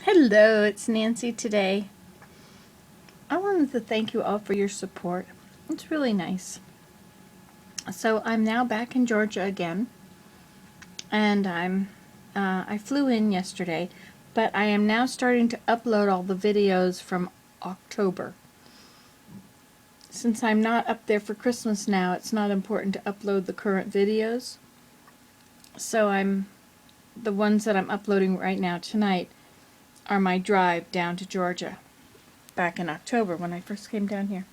Hello, it's Nancy today. I wanted to thank you all for your support. It's really nice. So I'm now back in Georgia again, and I flew in yesterday, but I am now starting to upload all the videos from October. Since I'm not up there for Christmas now, it's not important to upload the current videos. So the ones that I'm uploading right now tonight are my drive down to Georgia back in October when I first came down here.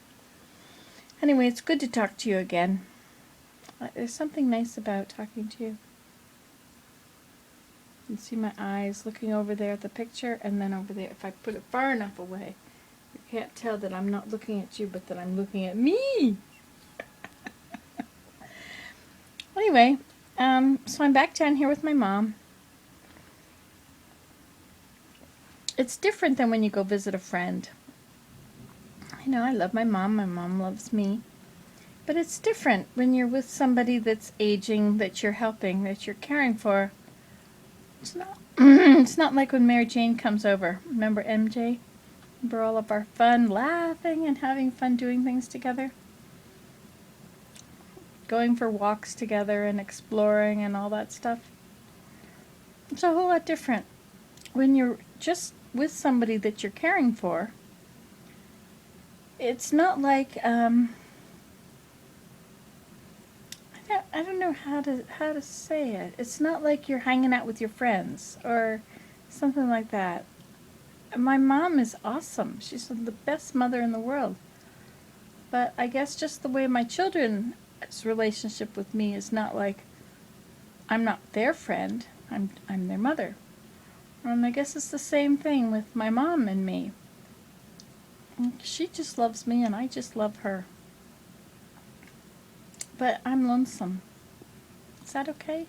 Anyway, it's good to talk to you again. There's something nice about talking to you. You can see my eyes looking over there at the picture and then over there. If I put it far enough away, you can't tell that I'm not looking at you, but that I'm looking at me. Anyway, so I'm back down here with my mom. It's different than when you go visit a friend. You know, I love my mom loves me. But it's different when you're with somebody that's aging, that you're helping, that you're caring for. It's not it's not like when Mary Jane comes over. Remember MJ? Remember all of our fun laughing and having fun doing things together? Going for walks together and exploring and all that stuff. It's a whole lot different when you're just with somebody that you're caring for. It's not like I don't know how to say it. It's not like you're hanging out with your friends or something like that. My mom is awesome. She's the best mother in the world. But I guess just the way my children's relationship with me is not like I'm not their friend. I'm their mother. I guess it's the same thing with my mom and me. She just loves me and I just love her. But I'm lonesome. Is that okay?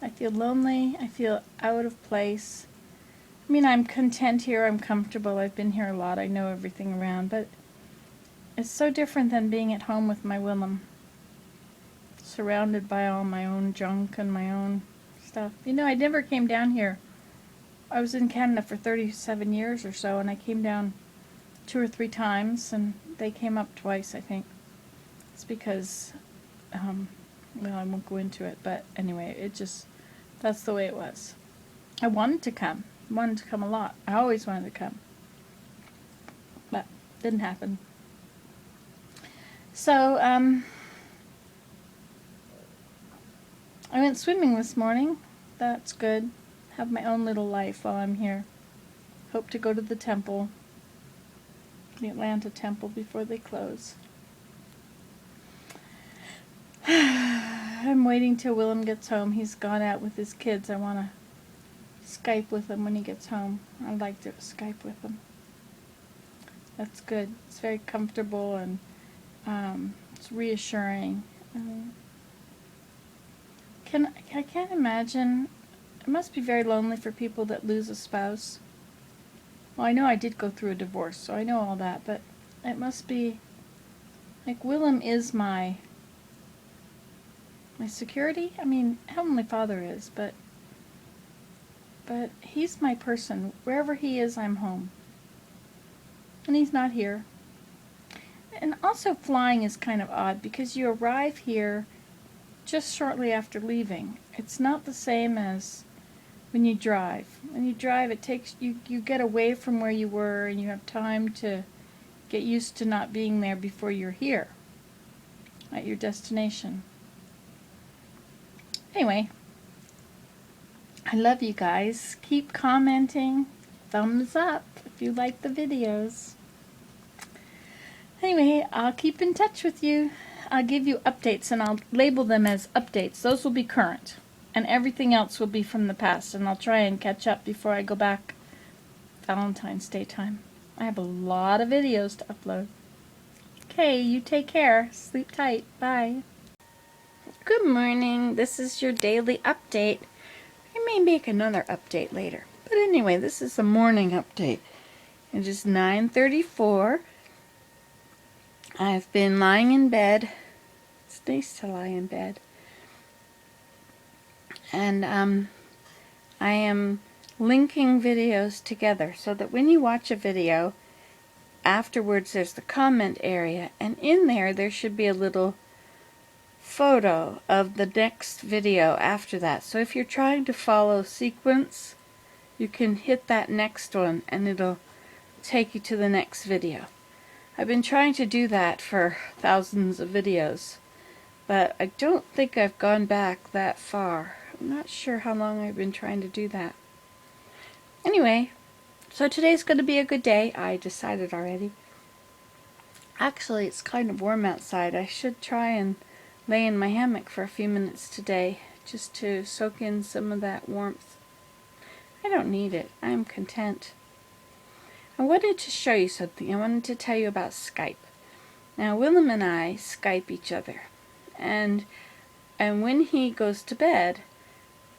I feel lonely. I feel out of place. I mean, I'm content here. I'm comfortable. I've been here a lot. I know everything around. But it's so different than being at home with my Willem. Surrounded by all my own junk and my own stuff. You know, I never came down here. I was in Canada for 37 years or so, and I came down 2 or 3 times, and they came up twice, I think. It's because, well, I won't go into it, but anyway, that's the way it was. I wanted to come a lot. I always wanted to come, but didn't happen. So, I went swimming this morning. That's good. Have my own little life while I'm here. Hope to go to the temple, the Atlanta temple, before they close. I'm waiting till Willem gets home. He's gone out with his kids. I want to Skype with him when he gets home. I'd like to Skype with him. That's good. It's very comfortable and it's reassuring. I can't imagine. It must be very lonely for people that lose a spouse. Well, I know I did go through a divorce, so I know all that, but it must be like Willem is my security. I mean, Heavenly Father is, but he's my person. Wherever he is, I'm home. And he's not here. And also flying is kind of odd because you arrive here just shortly after leaving. It's not the same as when you drive. When you drive, it takes you get away from where you were and you have time to get used to not being there before you're here at your destination. Anyway, I love you guys. Keep commenting. Thumbs up if you like the videos. Anyway, I'll keep in touch with you. I'll give you updates and I'll label them as updates. Those will be current. And everything else will be from the past. And I'll try and catch up before I go back Valentine's Day time. I have a lot of videos to upload. Okay, you take care. Sleep tight. Bye. Good morning. This is your daily update. I may make another update later. But anyway, this is a morning update. It is 9:34. I've been lying in bed. It's nice to lie in bed. And I am linking videos together so that when you watch a video, afterwards there's the comment area, and in there should be a little photo of the next video after that. So if you're trying to follow sequence, you can hit that next one and it'll take you to the next video. I've been trying to do that for thousands of videos, but I don't think I've gone back that far. I'm not sure how long I've been trying to do that. Anyway, so today's going to be a good day. I decided already. Actually, it's kind of warm outside. I should try and lay in my hammock for a few minutes today just to soak in some of that warmth. I don't need it. I'm content. I wanted to show you something. I wanted to tell you about Skype. Now, Willem and I Skype each other, and when he goes to bed,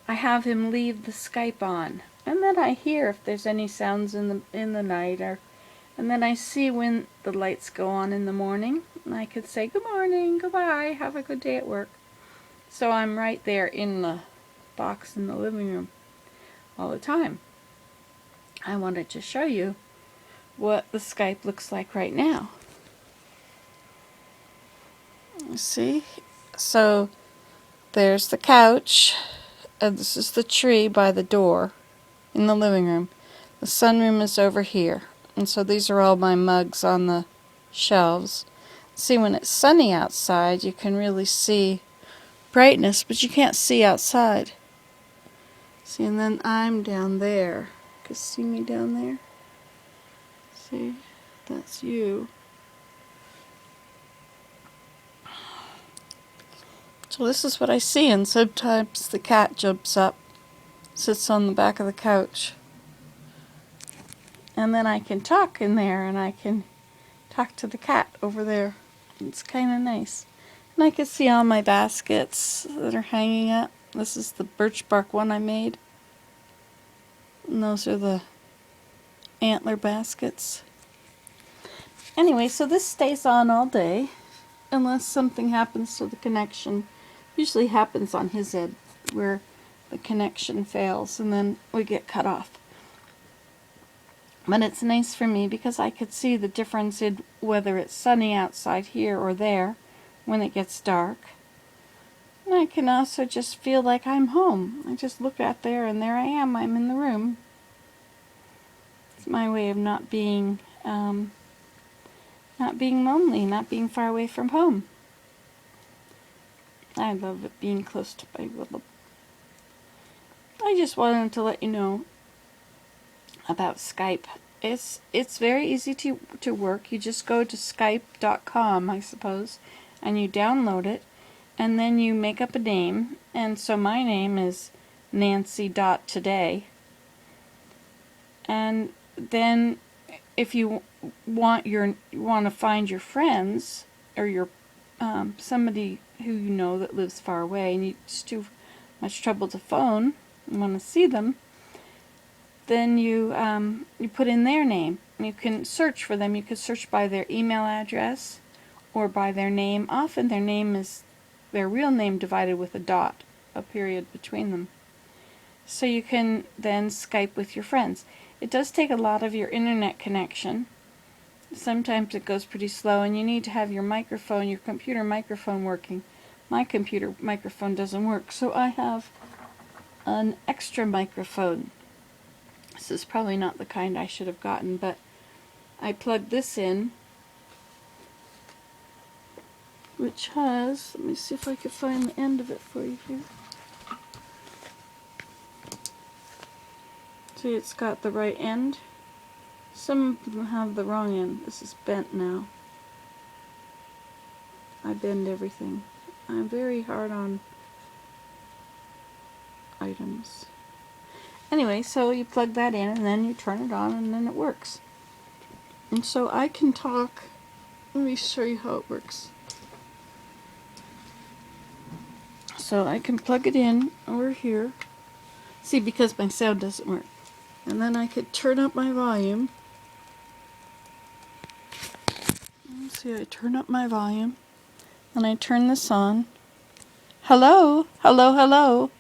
I have him leave the Skype on, and then I hear if there's any sounds in the night, and then I see when the lights go on in the morning, and I could say good morning, goodbye, have a good day at work. So I'm right there in the box in the living room all the time. I wanted to show you what the Skype looks like right now. See? So there's the couch, and this is the tree by the door in the living room. The sunroom is over here, and so these are all my mugs on the shelves. See, when it's sunny outside, you can really see brightness, but you can't see outside. See, and then I'm down there. You can see me down there? See, that's you. So this is what I see, and sometimes the cat jumps up, sits on the back of the couch. And then I can talk in there, and I can talk to the cat over there. It's kind of nice. And I can see all my baskets that are hanging up. This is the birch bark one I made. And those are the antler baskets. Anyway, so this stays on all day unless something happens to the connection. Usually happens on his end where the connection fails and then we get cut off. But it's nice for me because I could see the difference in whether it's sunny outside here or there when it gets dark. And I can also just feel like I'm home. I just look out there and there I am. I'm in the room. It's my way of not being lonely, not being far away from home. I love it being close to my Willem. I just wanted to let you know about Skype. It's very easy to work. You just go to skype.com, I suppose, and you download it, and then you make up a name. And so my name is Nancy.today. And then if you want to find your friends or your somebody who you know that lives far away and it's too much trouble to phone and want to see them, then you put in their name. You can search for them. You can search by their email address or by their name. Often their name is their real name divided with a dot, a period between them. So you can then Skype with your friends. It does take a lot of your internet connection. Sometimes it goes pretty slow and you need to have your microphone, your computer microphone working. My computer microphone doesn't work, so I have an extra microphone. This is probably not the kind I should have gotten, but I plugged this in, which has, let me see if I can find the end of it for you here. See, it's got the right end. Some of them have the wrong end. This is bent now. I bend everything. I'm very hard on items. Anyway, so you plug that in and then you turn it on and then it works. And so I can talk. Let me show you how it works. So I can plug it in over here. See, because my sound doesn't work. And then I could turn up my volume. See, I turn up my volume. And I turn this on. Hello, hello, hello.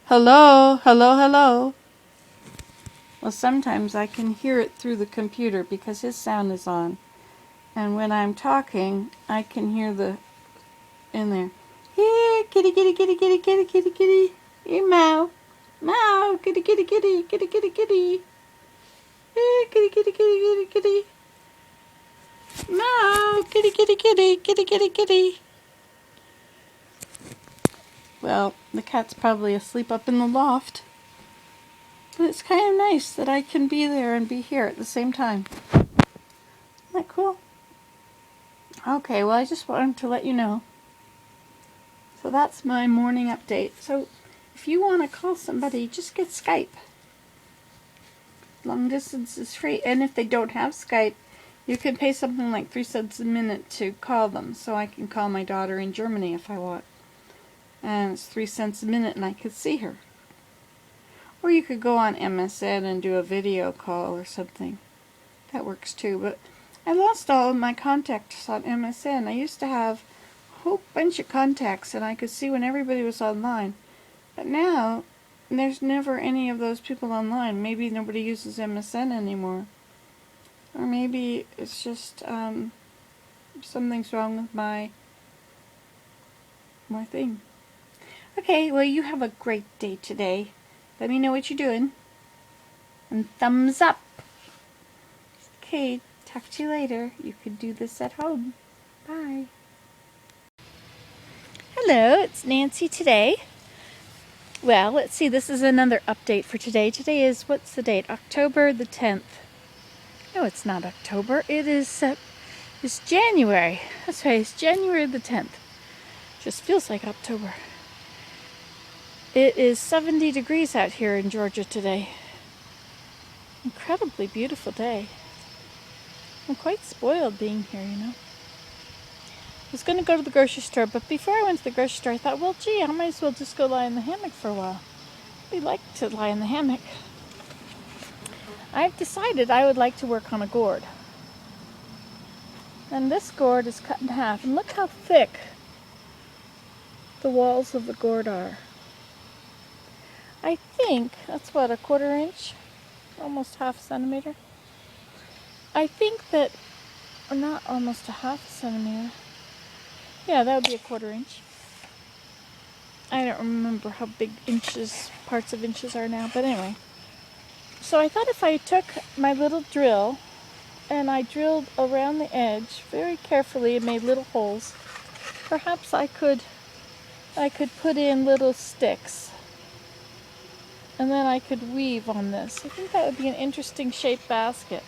Hello, hello, hello. Well, sometimes I can hear it through the computer because his sound is on. And when I'm talking, I can hear the in there. Here, kitty, kitty, kitty, kitty, kitty, kitty, kitty. Here, meow. Meow, kitty, kitty, kitty, kitty, kitty, kitty. Here, kitty, kitty, kitty, kitty, kitty. Meow, kitty, kitty, kitty, kitty, kitty, kitty. Well, the cat's probably asleep up in the loft. But it's kind of nice that I can be there and be here at the same time. Isn't that cool? Okay, well, I just wanted to let you know. So that's my morning update. So if you want to call somebody, just get Skype. Long distance is free. And if they don't have Skype, you can pay something like 3 cents a minute to call them. So I can call my daughter in Germany if I want. And it's 3 cents a minute and I could see her. Or you could go on MSN and do a video call or something. That works too. But I lost all of my contacts on MSN. I used to have a whole bunch of contacts and I could see when everybody was online. But now, there's never any of those people online. Maybe nobody uses MSN anymore. Or maybe it's just something's wrong with my thing. Okay, well, you have a great day today. Let me know what you're doing. And thumbs up. Okay, talk to you later. You could do this at home. Bye. Hello, it's Nancy today. Well, let's see, this is another update for today. Today is, what's the date? October the 10th. No, it's not October. It is, it's January. That's right, it's January the 10th. Just feels like October. It is 70 degrees out here in Georgia today. Incredibly beautiful day. I'm quite spoiled being here, you know. I was going to go to the grocery store, but before I went to the grocery store, I thought, well, gee, I might as well just go lie in the hammock for a while. I'd like to lie in the hammock. I've decided I would like to work on a gourd. And this gourd is cut in half, and look how thick the walls of the gourd are. I think, that's what, a 1/4 inch? Almost 1/2 centimeter? I think that, or not almost a 1/2 centimeter. Yeah, that would be a 1/4 inch. I don't remember how big inches, parts of inches are now, but anyway. So I thought if I took my little drill and I drilled around the edge very carefully and made little holes, perhaps I could put in little sticks. And then I could weave on this. I think that would be an interesting shaped basket.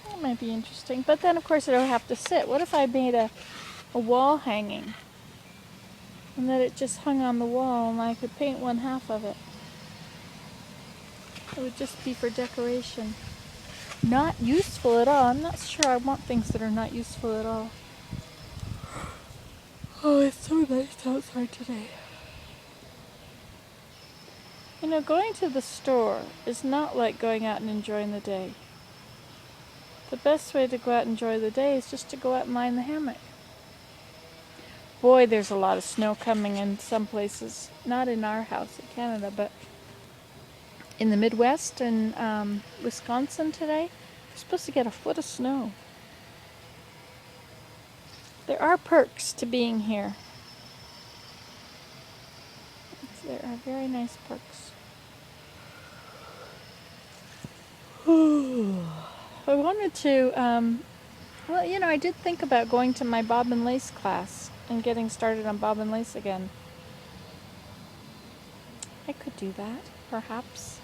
That might be interesting. But then, of course, it would have to sit. What if I made a wall hanging? And that it just hung on the wall and I could paint 1/2 of it. It would just be for decoration. Not useful at all. I'm not sure I want things that are not useful at all. Oh, it's so nice outside today. You know, going to the store is not like going out and enjoying the day. The best way to go out and enjoy the day is just to go out and lie in the hammock. Boy, there's a lot of snow coming in some places. Not in our house in Canada, but in the Midwest and Wisconsin today, we're supposed to get 1 foot of snow. There are perks to being here. There are very nice perks. I wanted to, well, you know, I did think about going to my bob and lace class and getting started on bob and lace again. I could do that, perhaps.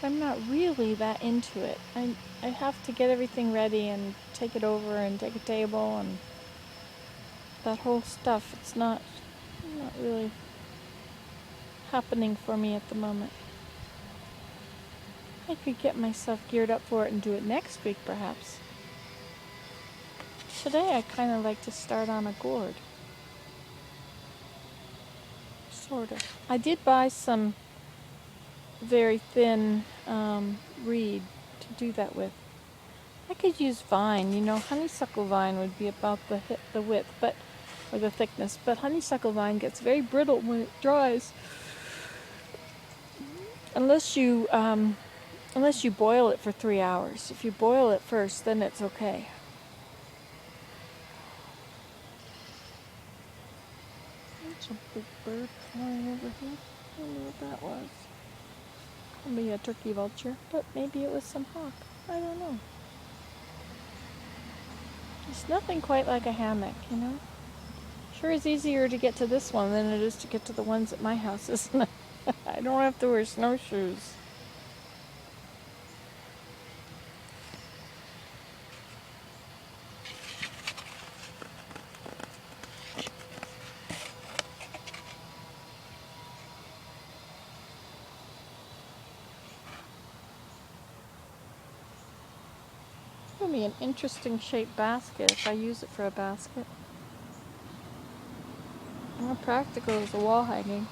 I'm not really that into it. I have to get everything ready and take it over and take a table and that whole stuff. It's not really happening for me at the moment. I could get myself geared up for it and do it next week, perhaps. Today I kind of like to start on a gourd. Sort of. I did buy some very thin reed to do that with. I could use vine. You know, honeysuckle vine would be about the width, but or the thickness. But honeysuckle vine gets very brittle when it dries. Unless you boil it for 3 hours. If you boil it first, then it's okay. There's a big bird flying over here. I don't know what that was. Maybe a turkey vulture, but maybe it was some hawk. I don't know. It's nothing quite like a hammock, you know? Sure is easier to get to this one than it is to get to the ones at my house, isn't it? I don't have to wear snowshoes. It'll be an interesting shaped basket if I use it for a basket. More practical as a wall hanging.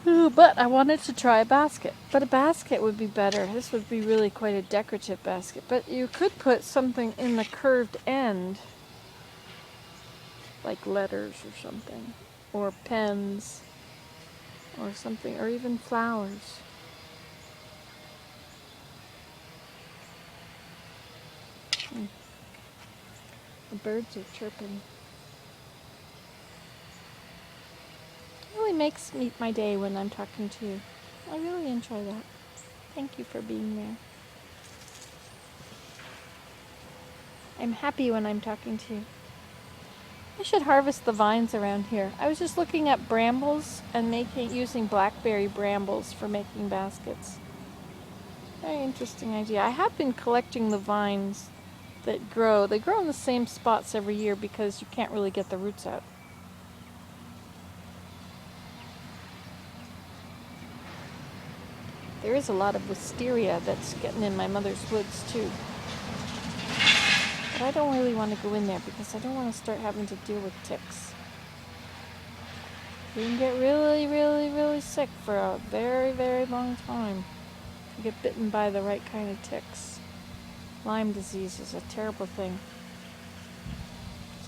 Ooh, but I wanted to try a basket. But a basket would be better. This would be really quite a decorative basket. But you could put something in the curved end, like letters or something, or pens, or something, or even flowers. The birds are chirping. It really makes my day when I'm talking to you. I really enjoy that. Thank you for being there. I'm happy when I'm talking to you. I should harvest the vines around here. I was just looking at brambles and using blackberry brambles for making baskets. Very interesting idea. I have been collecting the vines that grow. They grow in the same spots every year because you can't really get the roots out. There is a lot of wisteria that's getting in my mother's woods too. But I don't really want to go in there because I don't want to start having to deal with ticks. You can get really, really, really sick for a very, very long time. You get bitten by the right kind of ticks. Lyme disease is a terrible thing.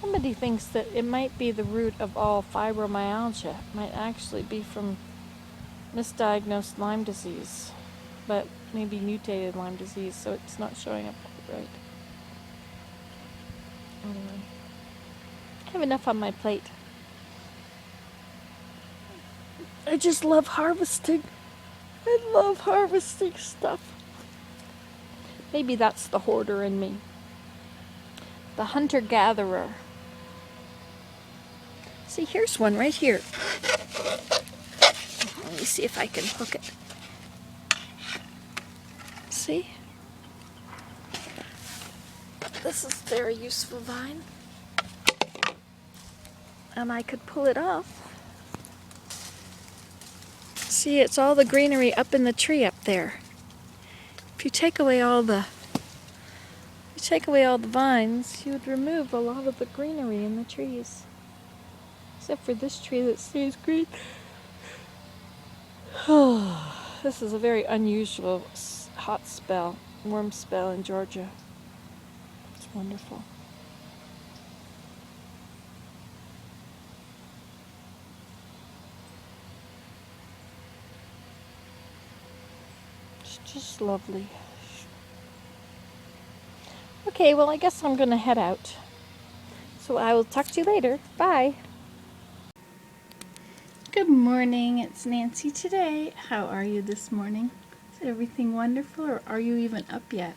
Somebody thinks that it might be the root of all fibromyalgia. It might actually be from misdiagnosed Lyme disease, but maybe mutated Lyme disease, so it's not showing up right. Anyway, I have enough on my plate. I just love harvesting. I love harvesting stuff. Maybe that's the hoarder in me. The hunter-gatherer. See, here's one right here. Let me see if I can hook it. See? This is a very useful vine. And I could pull it off. See, it's all the greenery up in the tree up there. If you take away all the vines, you would remove a lot of the greenery in the trees. Except for this tree that stays green. This is a very unusual hot spell, warm spell in Georgia. It's wonderful. It's just lovely. Okay, well, I guess I'm going to head out. So I will talk to you later. Bye. Good morning. It's Nancy today. How are you this morning? Is everything wonderful, or are you even up yet?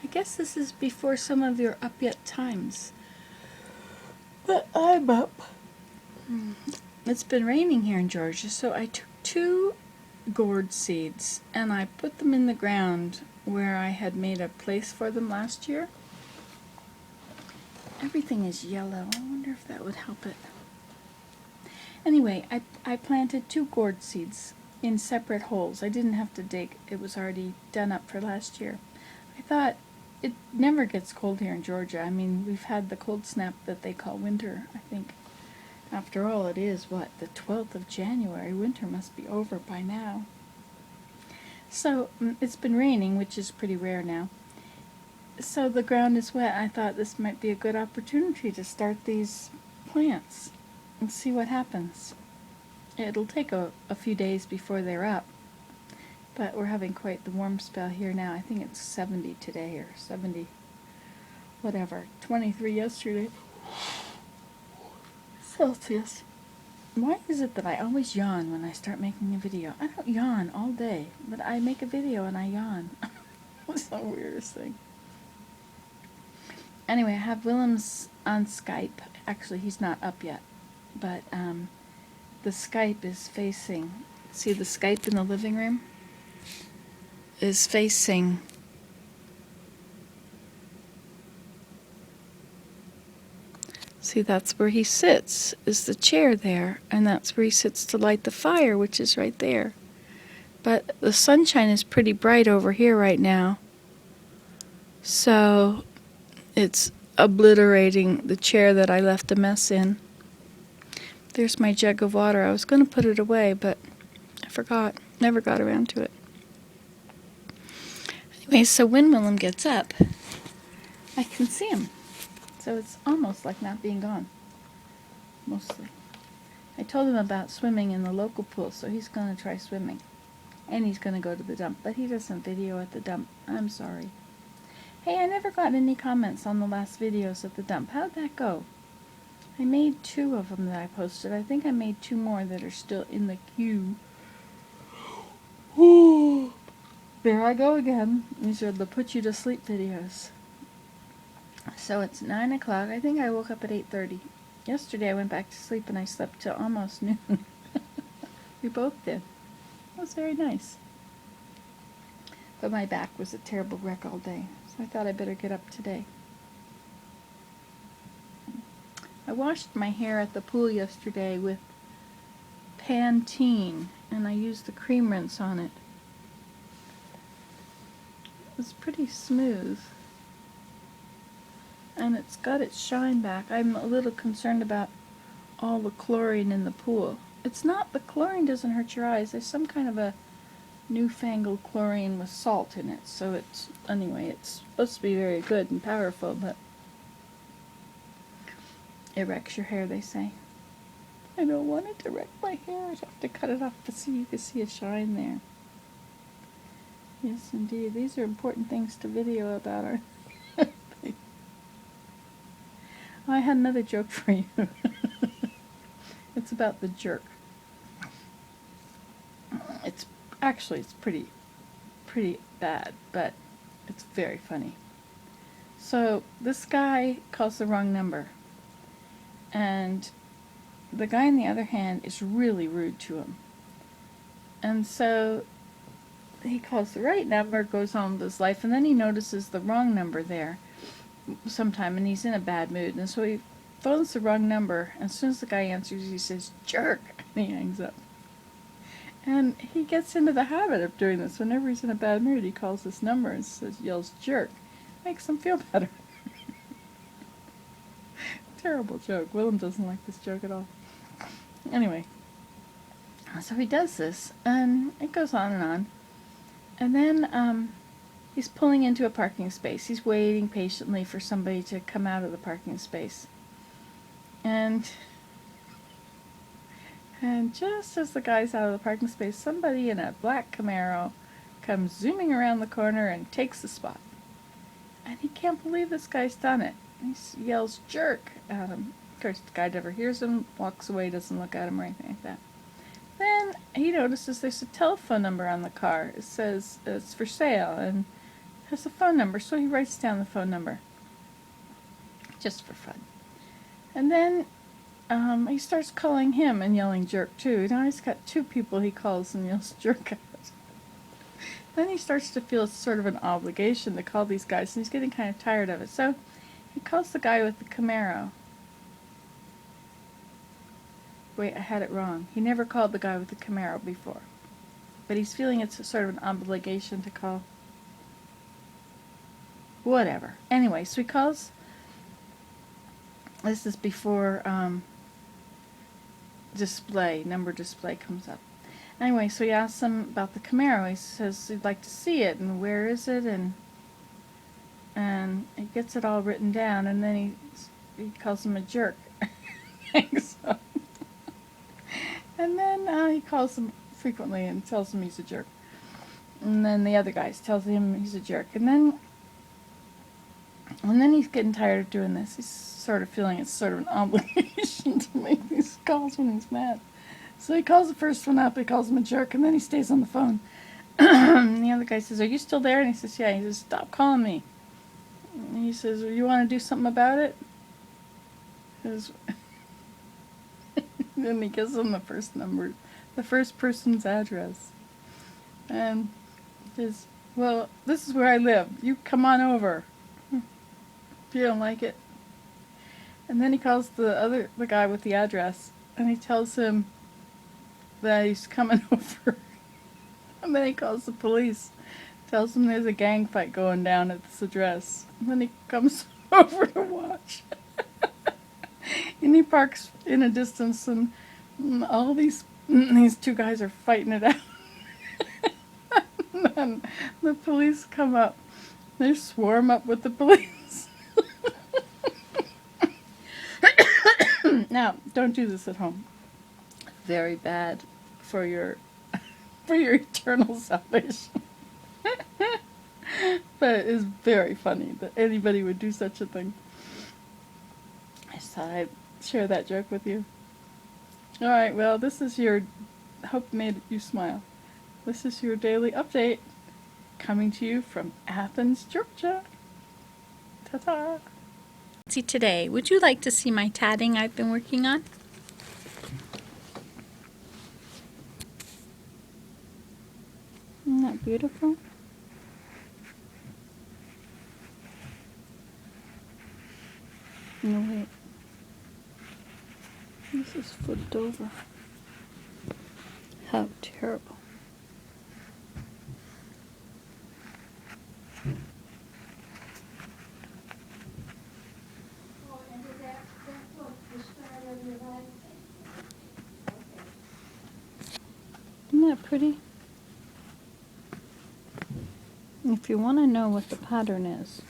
I guess this is before some of your up yet times. But I'm up. It's been raining here in Georgia, so I took 2 gourd seeds and I put them in the ground where I had made a place for them last year. Everything is yellow. I wonder if that would help it. Anyway, I planted 2 gourd seeds in separate holes. I didn't have to dig. It was already done up for last year. I thought, it never gets cold here in Georgia. I mean, we've had the cold snap that they call winter, I think. After all, it is, what, the 12th of January? Winter must be over by now. So, it's been raining, which is pretty rare now. So the ground is wet. I thought this might be a good opportunity to start these plants and see what happens. It'll take a few days before they're up, but we're having quite the warm spell here now. I think it's 70 today, or 70, whatever, 23 yesterday. Celsius. Why is it that I always yawn when I start making a video? I don't yawn all day, but I make a video and I yawn. It's the weirdest thing. Anyway, I have Willem's on Skype. Actually, he's not up yet, but the Skype is facing, see the Skype in the living room? Is facing see, that's where he sits, is the chair there, and that's where he sits to light the fire, which is right there. But the sunshine is pretty bright over here right now, so it's obliterating the chair that I left a mess in. There's my jug of water. I was going to put it away, but I forgot. Never got around to it. Anyway, so when Willem gets up, I can see him. So it's almost like not being gone. Mostly. I told him about swimming in the local pool, so he's going to try swimming. And he's going to go to the dump. But he doesn't video at the dump. I'm sorry. Hey, I never got any comments on the last videos at the dump. How'd that go? I made 2 of them that I posted. I think I made 2 more that are still in the queue. There I go again. These are the put you to sleep videos. So it's 9 o'clock. I think I woke up at 8:30. Yesterday I went back to sleep and I slept till almost noon. We both did. It was very nice. But my back was a terrible wreck all day, so I thought I better get up today. I washed my hair at the pool yesterday with Pantene, and I used the cream rinse on it. It was pretty smooth, and it's got its shine back. I'm a little concerned about all the chlorine in the pool. It's not, the chlorine doesn't hurt your eyes. There's some kind of a newfangled chlorine with salt in it, so it's, anyway, it's supposed to be very good and powerful, but it wrecks your hair, they say. I don't want it to wreck my hair. I'd have to cut it off to see you can see a shine there. Yes, indeed. These are important things to video about, aren't they? I had another joke for you. It's about the jerk. It's actually, it's pretty bad, but it's very funny. So this guy calls the wrong number, and the guy on the other hand is really rude to him. And so he calls the right number, goes on with his life, and then he notices the wrong number there sometime, and he's in a bad mood, and so he phones the wrong number, and as soon as the guy answers, he says, "Jerk," and he hangs up. And he gets into the habit of doing this. Whenever he's in a bad mood, he calls this number and says, yells, "Jerk." Makes him feel better. Terrible joke. Willem doesn't like this joke at all. Anyway, so he does this, and it goes on and on. And then he's pulling into a parking space. He's waiting patiently for somebody to come out of the parking space. And just as the guy's out of the parking space, somebody in a black Camaro comes zooming around the corner and takes the spot. And he can't believe this guy's done it. He yells, "Jerk," at him. Of course, the guy never hears him, walks away, doesn't look at him or anything like that. Then he notices there's a telephone number on the car. It says it's for sale and has a phone number, so he writes down the phone number. Just for fun. And then he starts calling him and yelling "jerk" too. Now he's got 2 people he calls and yells "jerk" at. Then he starts to feel sort of an obligation to call these guys, and he's getting kind of tired of it. So he calls the guy with the Camaro. Wait, I had it wrong. He never called the guy with the Camaro before. But he's feeling it's a sort of an obligation to call. Whatever. Anyway, so he calls. This is before number display comes up. Anyway, so he asks him about the Camaro. He says he'd like to see it, and where is it, and he gets it all written down, and then he calls him a jerk. So, and then he calls him frequently and tells him he's a jerk. And then the other guys tells him he's a jerk. And then he's getting tired of doing this. He's sort of feeling it's sort of an obligation to make these calls when he's mad. So he calls the first one up, he calls him a jerk, and then he stays on the phone. And the other guy says, "Are you still there?" And he says, "Yeah." He says, "Stop calling me." And he says, "Well, you want to do something about it?" Because then he gives him the first number, the first person's address. And says, "Well, this is where I live. You come on over if you don't like it." And then he calls the guy with the address, and he tells him that he's coming over. And then he calls the police, tells him there's a gang fight going down at this address. And then he comes over to watch. And he parks in a distance, and all these two guys are fighting it out. And then the police come up. They swarm up with the police. Now, don't do this at home. Very bad for your eternal salvation. But it is very funny that anybody would do such a thing. I just thought I'd share that joke with you. Alright, well, this is your... hope made you smile. This is your daily update, coming to you from Athens, Georgia. Ta-ta! See today, would you like to see my tatting I've been working on? Isn't that beautiful? No, wait. This is flipped over. How terrible. Isn't that pretty? If you want to know what the pattern is,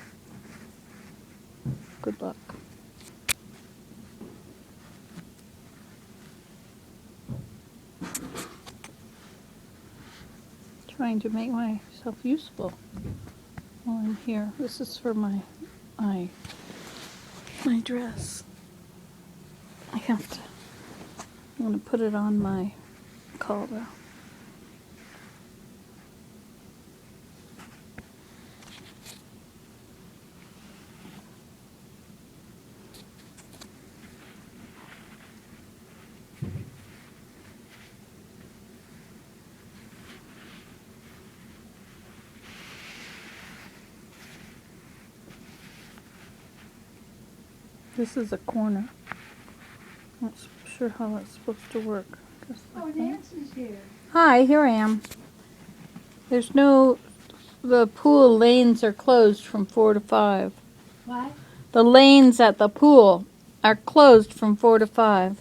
good luck. Trying to make myself useful while I'm here. This is for my dress. I'm going to put it on my collar. This is a corner. Not sure how that's supposed to work. Just like Nancy's here. Hi, here I am. The pool lanes are closed from 4 to 5. What? The lanes at the pool are closed from 4 to 5.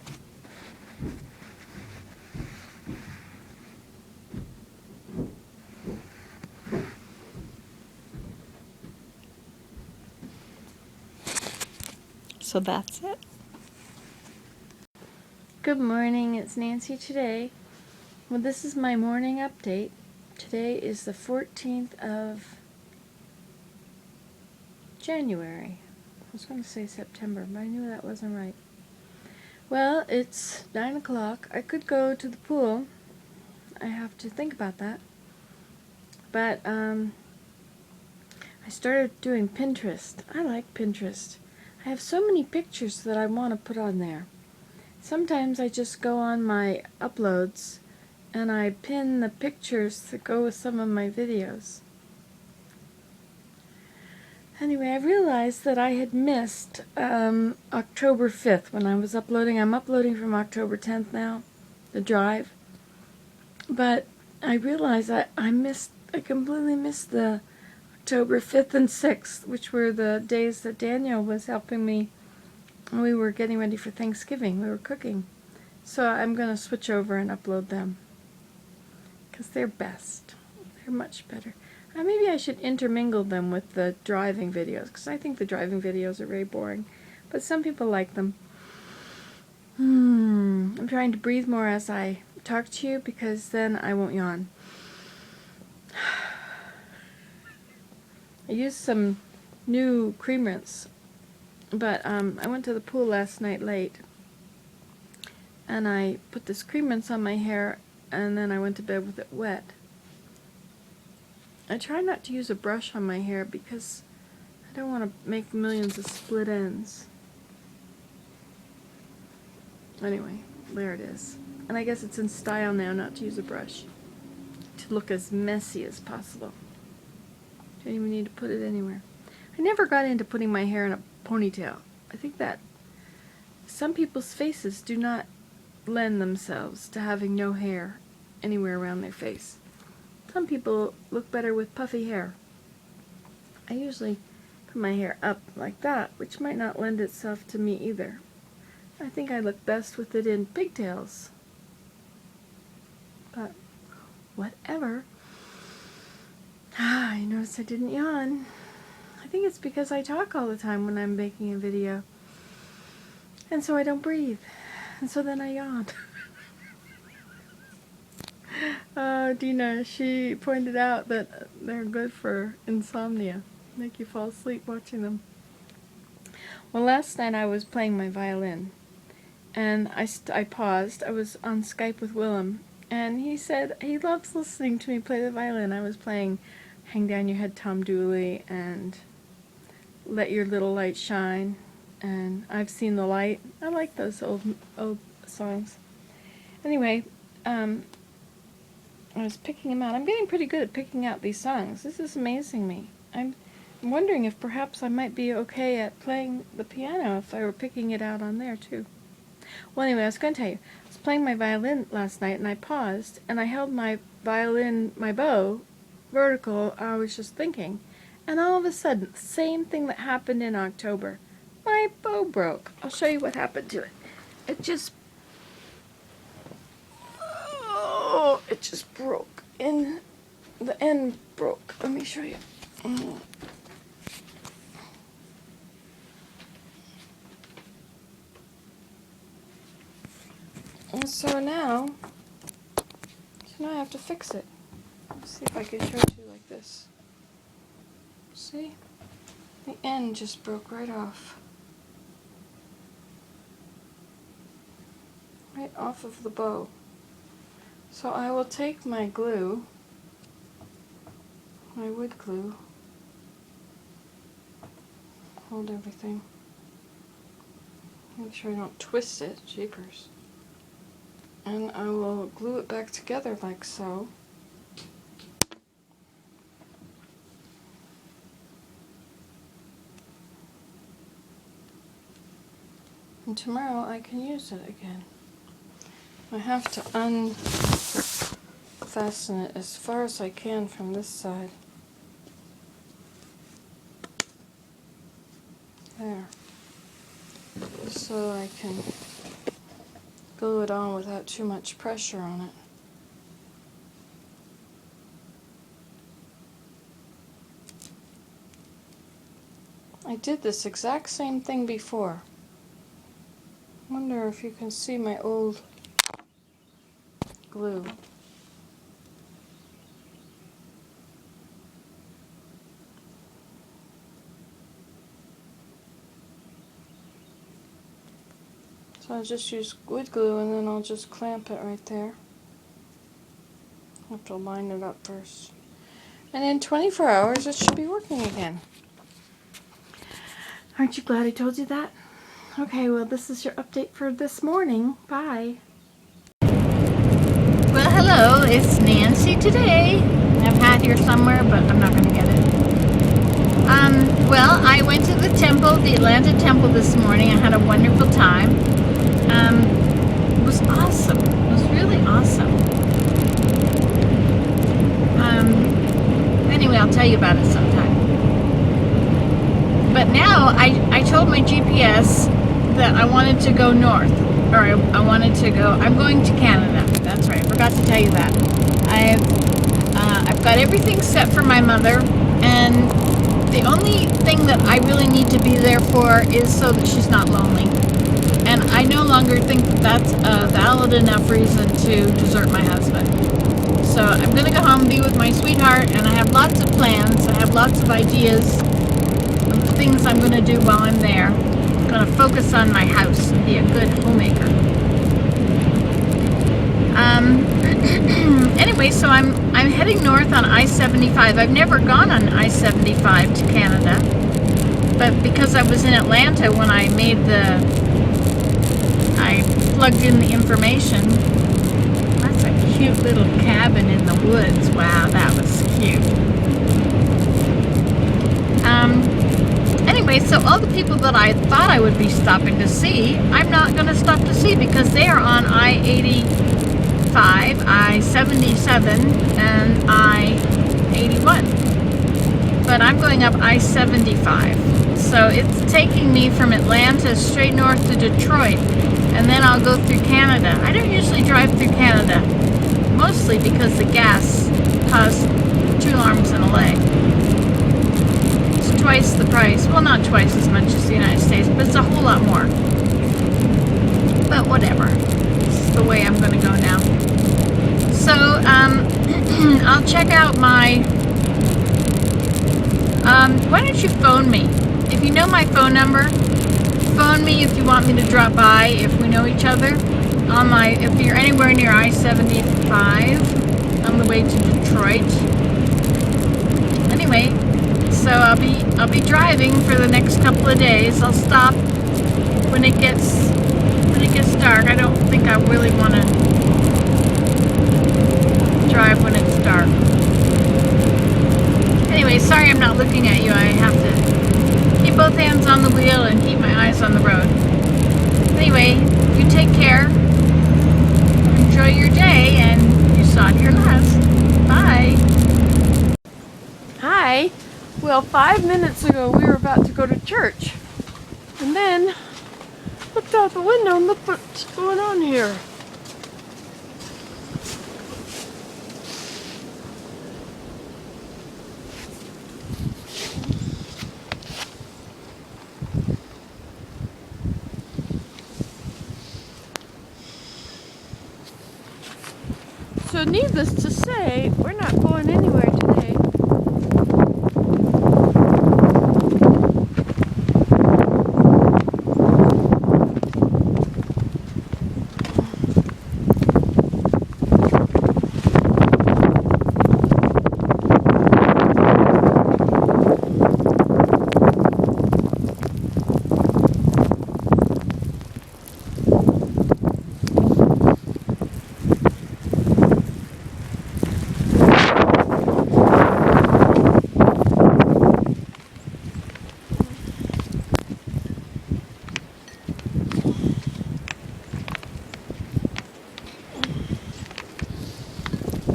So that's it. Good morning, it's Nancy today. Well, this is my morning update. Today is the 14th of January. I was going to say September, but I knew that wasn't right. Well, it's 9 o'clock. I could go to the pool. I have to think about that. But, I started doing Pinterest. I like Pinterest. I have so many pictures that I want to put on there. Sometimes I just go on my uploads and I pin the pictures that go with some of my videos. Anyway, I realized that I had missed October 5th when I was uploading. I'm uploading from October 10th now, the drive. But I realized I completely missed the October 5th and 6th, which were the days that Daniel was helping me. We were getting ready for Thanksgiving. We were cooking. So I'm going to switch over and upload them. Because they're best. They're much better. Maybe I should intermingle them with the driving videos, because I think the driving videos are very boring. But some people like them. I'm trying to breathe more as I talk to you, because then I won't yawn. I used some new cream rinse, but I went to the pool last night late, and I put this cream rinse on my hair, and then I went to bed with it wet. I try not to use a brush on my hair because I don't want to make millions of split ends. Anyway, there it is. And I guess it's in style now not to use a brush, to look as messy as possible. Don't even need to put it anywhere. I never got into putting my hair in a ponytail. I think that some people's faces do not lend themselves to having no hair anywhere around their face. Some people look better with puffy hair. I usually put my hair up like that, which might not lend itself to me either. I think I look best with it in pigtails. But whatever. I noticed I didn't yawn. I think it's because I talk all the time when I'm making a video. And so I don't breathe. And so then I yawn. Dina, she pointed out that they're good for insomnia. Make you fall asleep watching them. Well, last night I was playing my violin. And I paused. I was on Skype with Willem. And he said he loves listening to me play the violin. I was playing Hang Down Your Head, Tom Dooley, and Let Your Little Light Shine, and I've Seen the Light. I like those old songs. Anyway, I was picking them out. I'm getting pretty good at picking out these songs. This is amazing me. I'm wondering if perhaps I might be okay at playing the piano if I were picking it out on there too. Well, anyway, I was going to tell you, I was playing my violin last night, and I paused, and I held my violin, my bow, vertical. I was just thinking, and all of a sudden, same thing that happened in October, my bow broke. I'll show you what happened to it. It just broke. The end broke. Let me show you. And so now I have to fix it. Let's see if I can show it to you like this. See? The end just broke right off. Right off of the bow. So I will take my glue, my wood glue, hold everything. Make sure I don't twist it, jeepers. And I will glue it back together like so. And tomorrow I can use it again. I have to unfasten it as far as I can from this side. There. So I can glue it on without too much pressure on it. I did this exact same thing before. Wonder if you can see my old glue. So I'll just use wood glue and then I'll just clamp it right there. Have to line it up first. And in 24 hours it should be working again. Aren't you glad I told you that? Okay, well, this is your update for this morning. Bye. Well, hello, it's Nancy today. I have a hat here somewhere, but I'm not going to get it. Well, I went to the temple, the Atlanta temple this morning. I had a wonderful time. It was awesome. It was really awesome. Anyway, I'll tell you about it sometime. But now, I told my GPS that I wanted to go north. or I wanted to go. I'm going to Canada. That's right. I forgot to tell you that. I've got everything set for my mother, and the only thing that I really need to be there for is so that she's not lonely. And I no longer think that's a valid enough reason to desert my husband. So I'm going to go home and be with my sweetheart, and I have lots of plans. I have lots of ideas of the things I'm going to do while I'm there. I'm going to focus on my house and be a good homemaker. Anyway, so I'm heading north on I-75. I've never gone on I-75 to Canada, but because I was in Atlanta when I plugged in the information. That's a cute little cabin in the woods. Wow, that was cute. Anyway, so all the people that I thought I would be stopping to see, I'm not going to stop to see because they are on I-85, I-77, and I-81. But I'm going up I-75. So it's taking me from Atlanta straight north to Detroit, and then I'll go through Canada. I don't usually drive through Canada, mostly because the gas costs 2 arms and a leg. It's twice the price. Well, not twice as much as the United States, but it's a whole lot more. But whatever. This is the way I'm going to go now. So, I'll check out my... why don't you phone me? If you know my phone number, phone me if you want me to drop by, if we know each other. If you're anywhere near I-75 on the way to Detroit. Anyway, so I'll be driving for the next couple of days. I'll stop when it gets dark. I don't think I really want to drive when it's dark. Anyway, sorry I'm not looking at you. I have to keep both hands on the wheel and keep my eyes on the road. Anyway, you take care. Enjoy your day, and you saw it here last. Bye. Hi. Well, 5 minutes ago we were about to go to church. And then looked out the window and looked what's going on here. So needless to say, we're not going anywhere today.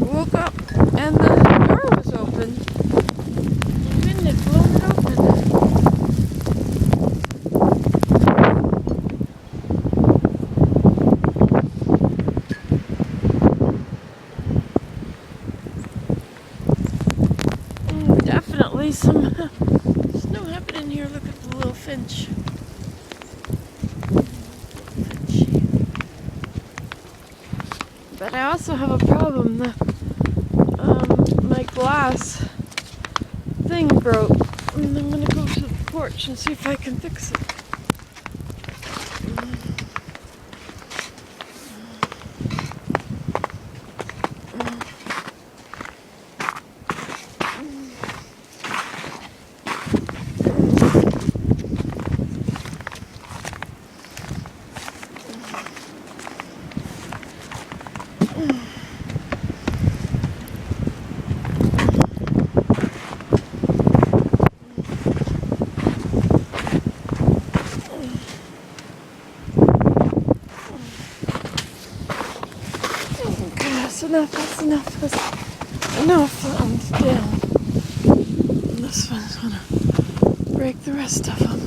Woke up and the door was open. The wind had blown it open. Definitely some snow happening here. Look at the little finch. But I also have a problem. My glass thing broke, and I'm gonna go to the porch and see if I can fix it. That's enough. I'm down. And this one's gonna break the rest of them.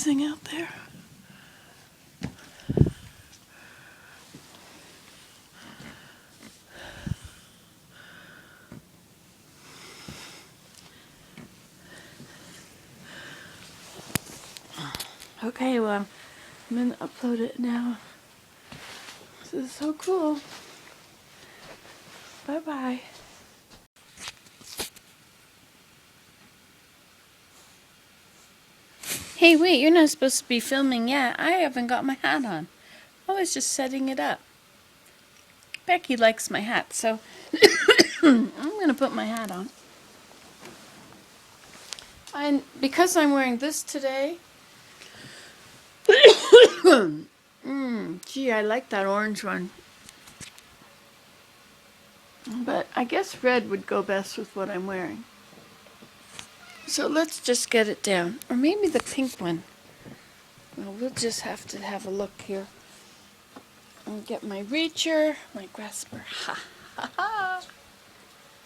amazing out there. Okay, well, I'm gonna upload it now. This is so cool. Bye-bye. Hey, wait, you're not supposed to be filming yet. I haven't got my hat on. I was just setting it up. Becky likes my hat, so I'm going to put my hat on. And because I'm wearing this today, gee, I like that orange one. But I guess red would go best with what I'm wearing. So let's just get it down. Or maybe the pink one. Well, we'll just have to have a look here. I'll get my reacher, my grasper. Ha ha ha!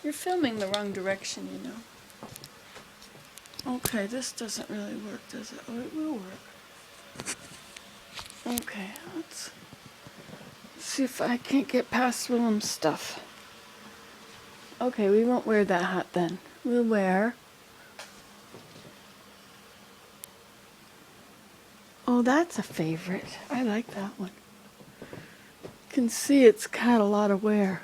You're filming the wrong direction, you know. Okay, this doesn't really work, does it? Oh, it will work. Okay, let's see if I can't get past Willem's stuff. Okay, we won't wear that hat then. We'll wear... Oh, that's a favorite. I like that one. You can see it's got a lot of wear.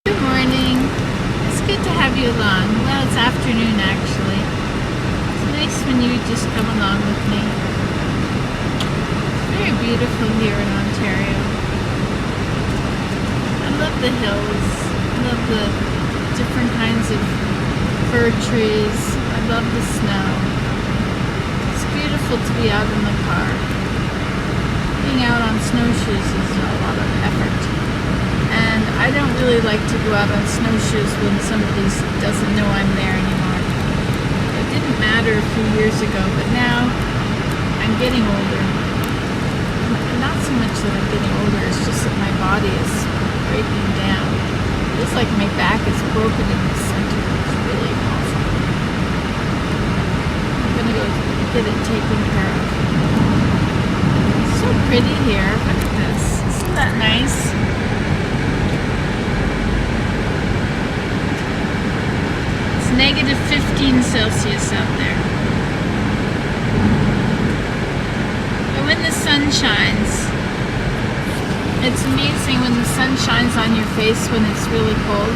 Good morning. It's good to have you along. Well, it's afternoon actually. It's nice when you just come along with me. It's very beautiful here in Ontario. I love the hills. I love the different kinds of fir trees. I love the snow. It's beautiful to be out in the car. Being out on snowshoes is a lot of effort. And I don't really like to go out on snowshoes when somebody doesn't know I'm there anymore. It didn't matter a few years ago, but now I'm getting older. Not so much that I'm getting older, it's just that my body is breaking down. It feels like my back is broken in the center. It's really awful. I'm gonna go get it taken care of. It's so pretty here. Look at this. Isn't that nice? It's negative 15 Celsius out there. And when the sun shines, it's amazing when the sun shines on your face when it's really cold.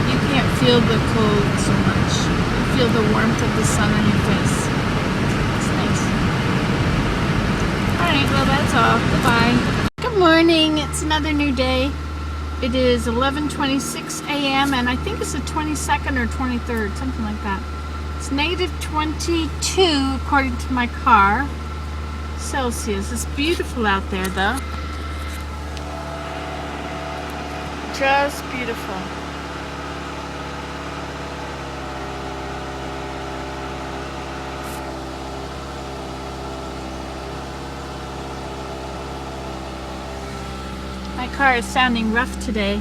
You can't feel the cold so much. You feel the warmth of the sun on your face. It's nice. Alright, well that's all. Goodbye. Good morning. It's another new day. It is 11:26 a.m. and I think it's the 22nd or 23rd, something like that. It's negative 22 according to my car. Celsius. It's beautiful out there though. Just beautiful. My car is sounding rough today,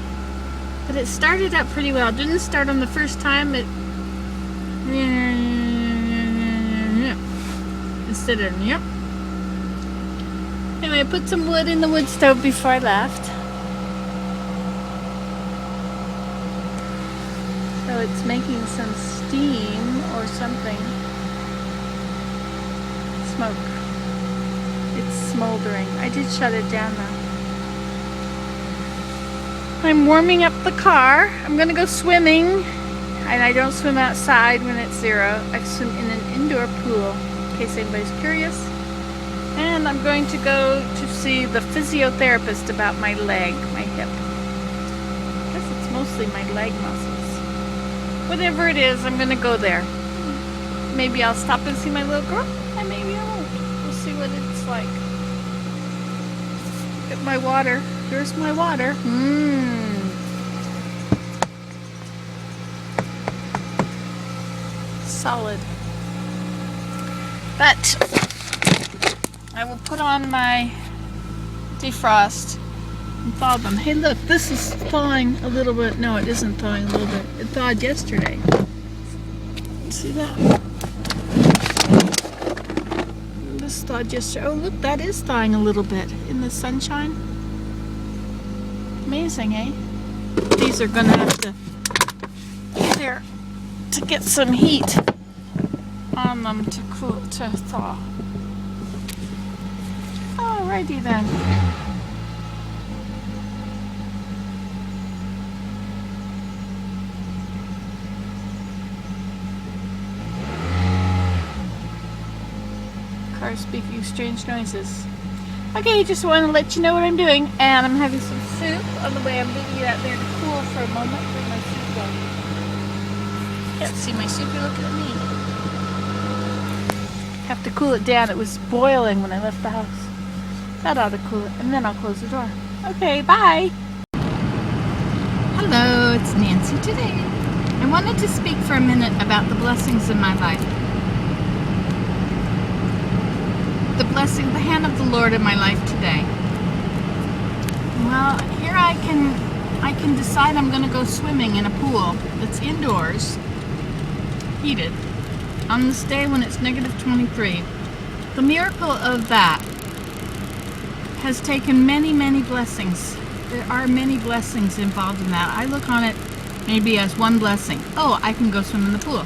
but it started up pretty well. It didn't start on the first time. It instead of yep. Anyway, I put some wood in the wood stove before I left. So it's making some steam or something. Smoke. It's smoldering. I did shut it down though. I'm warming up the car. I'm gonna go swimming. And I don't swim outside when it's 0. I swim in an indoor pool, in case anybody's curious. And I'm going to go to see the physiotherapist about my leg, my hip. I guess it's mostly my leg muscles. Whatever it is, I'm going to go there. Maybe I'll stop and see my little girl, and maybe I won't. We'll see what it's like. Get my water. Here's my water. Solid. But I will put on my defrost, and thaw them. Hey, look, this is thawing a little bit. No, it isn't thawing a little bit. It thawed yesterday. See that? This thawed yesterday. Oh, look, that is thawing a little bit in the sunshine. Amazing, eh? These are gonna have to be there to get some heat on them to cool, to thaw. Alrighty then. Cars speaking strange noises. Okay, just want to let you know what I'm doing, and I'm having some soup on the way. I'm leaving it out there to cool for a moment. Where's my soup going? Can't see my soup. You're looking at me. Have to cool it down. It was boiling when I left the house. That ought to cool it, and then I'll close the door. Okay, bye. Hello, it's Nancy today. I wanted to speak for a minute about the blessings in my life. The blessing, the hand of the Lord in my life today. Well, here I can decide I'm going to go swimming in a pool that's indoors, heated, on this day when it's negative 23. The miracle of that has taken many, many blessings. There are many blessings involved in that. I look on it maybe as one blessing. Oh, I can go swim in the pool.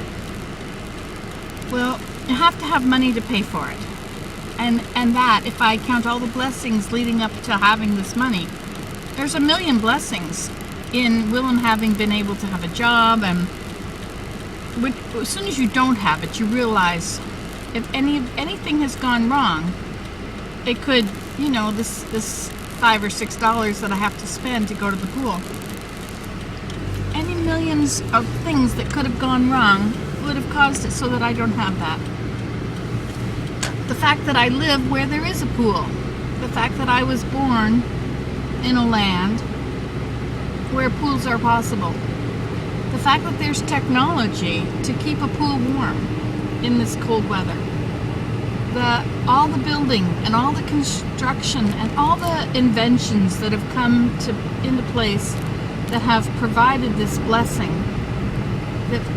Well, you have to have money to pay for it. And that, if I count all the blessings leading up to having this money, there's a million blessings in Willem having been able to have a job, and as soon as you don't have it, you realize if anything has gone wrong, it could, you know, this $5 or $6 that I have to spend to go to the pool. Any millions of things that could have gone wrong would have caused it so that I don't have that. The fact that I live where there is a pool, the fact that I was born in a land where pools are possible, the fact that there's technology to keep a pool warm in this cold weather, all the building and all the construction and all the inventions that have come into place that have provided this blessing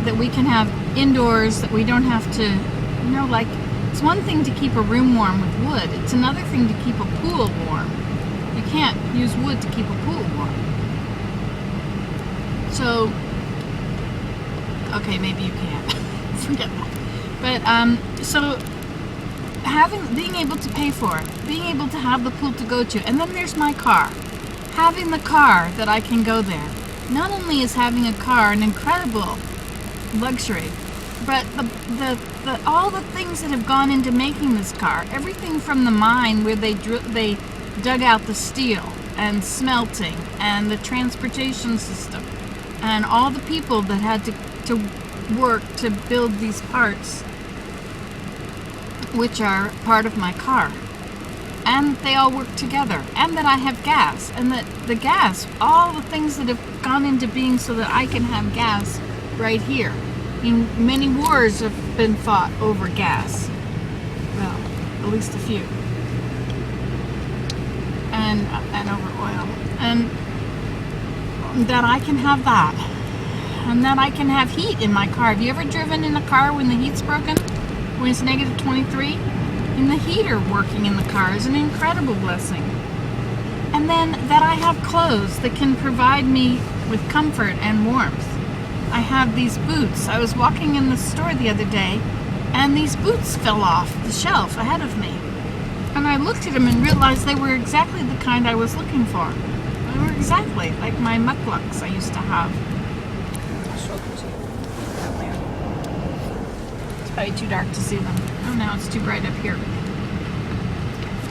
that we can have indoors, that we don't have to, you know, like, it's one thing to keep a room warm with wood. It's another thing to keep a pool warm. You can't use wood to keep a pool warm. So, okay, maybe you can. Forget that. But, so, being able to pay for it, being able to have the pool to go to, and then there's my car. Having the car that I can go there. Not only is having a car an incredible luxury, but all the things that have gone into making this car, everything from the mine where they dug out the steel and smelting and the transportation system and all the people that had to work to build these parts, which are part of my car, and they all work together, and that I have gas, and that the gas, all the things that have gone into being so that I can have gas right here. I mean, many wars have been fought over gas. Well, at least a few. And over oil. And that I can have that. And that I can have heat in my car. Have you ever driven in a car when the heat's broken? When it's negative 23? And the heater working in the car is an incredible blessing. And then that I have clothes that can provide me with comfort and warmth. I have these boots. I was walking in the store the other day, and these boots fell off the shelf ahead of me. And I looked at them and realized they were exactly the kind I was looking for. They were exactly like my mucklucks I used to have. It's probably too dark to see them. Oh, now it's too bright up here.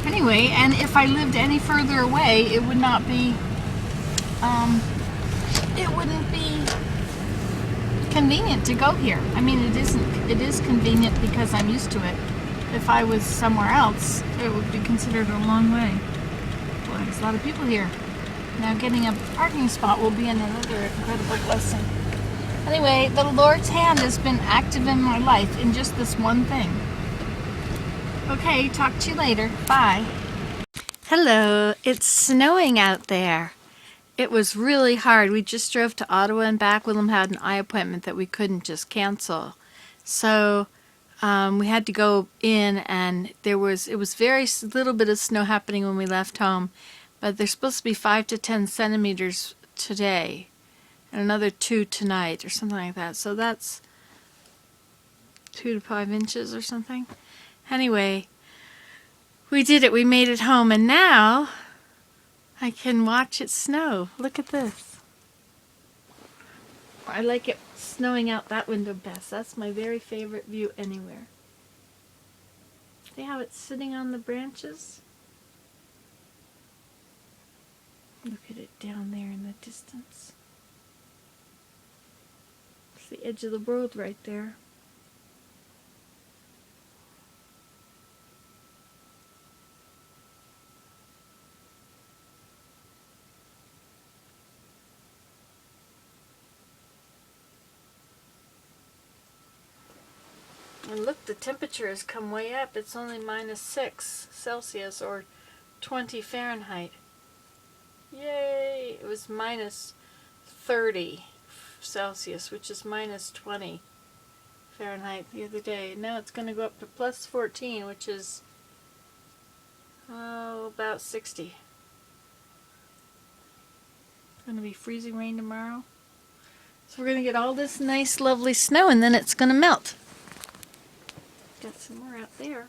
Anyway, and if I lived any further away, it would not be, it wouldn't be convenient to go here. I mean, it is convenient because I'm used to it. If I was somewhere else, it would be considered a long way. Boy, there's a lot of people here. Now getting a parking spot will be another incredible blessing. Anyway, the Lord's hand has been active in my life in just this one thing. Okay, talk to you later. Bye. Hello, it's snowing out there. It was really hard. We just drove to Ottawa and back. Willem had an eye appointment that we couldn't just cancel. So we had to go in, and it was very little bit of snow happening when we left home. But there's supposed to be 5 to 10 centimeters today and another 2 tonight or something like that. So that's 2 to 5 inches or something. Anyway, we did it. We made it home, and now I can watch it snow. Look at this. I like it snowing out that window best. That's my very favorite view anywhere. See how it's sitting on the branches? Look at it down there in the distance. It's the edge of the world right there. And look, the temperature has come way up. It's only -6 Celsius or 20 Fahrenheit. Yay! It was -30 Celsius, which is -20 Fahrenheit the other day. Now it's going to go up to +14, which is about 60. It's going to be freezing rain tomorrow. So we're going to get all this nice, lovely snow, and then it's going to melt. Got some more out there.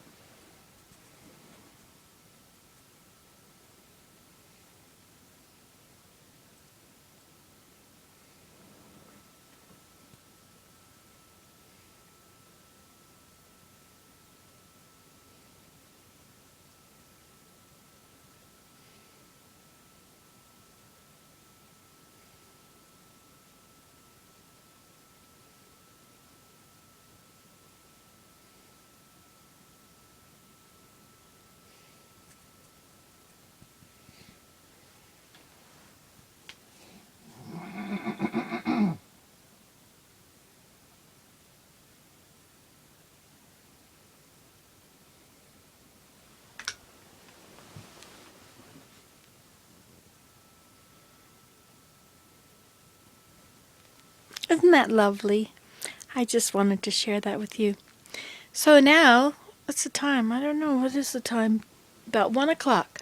Isn't that lovely? I just wanted to share that with you. So now, what's the time? I don't know. What is the time? About 1 o'clock.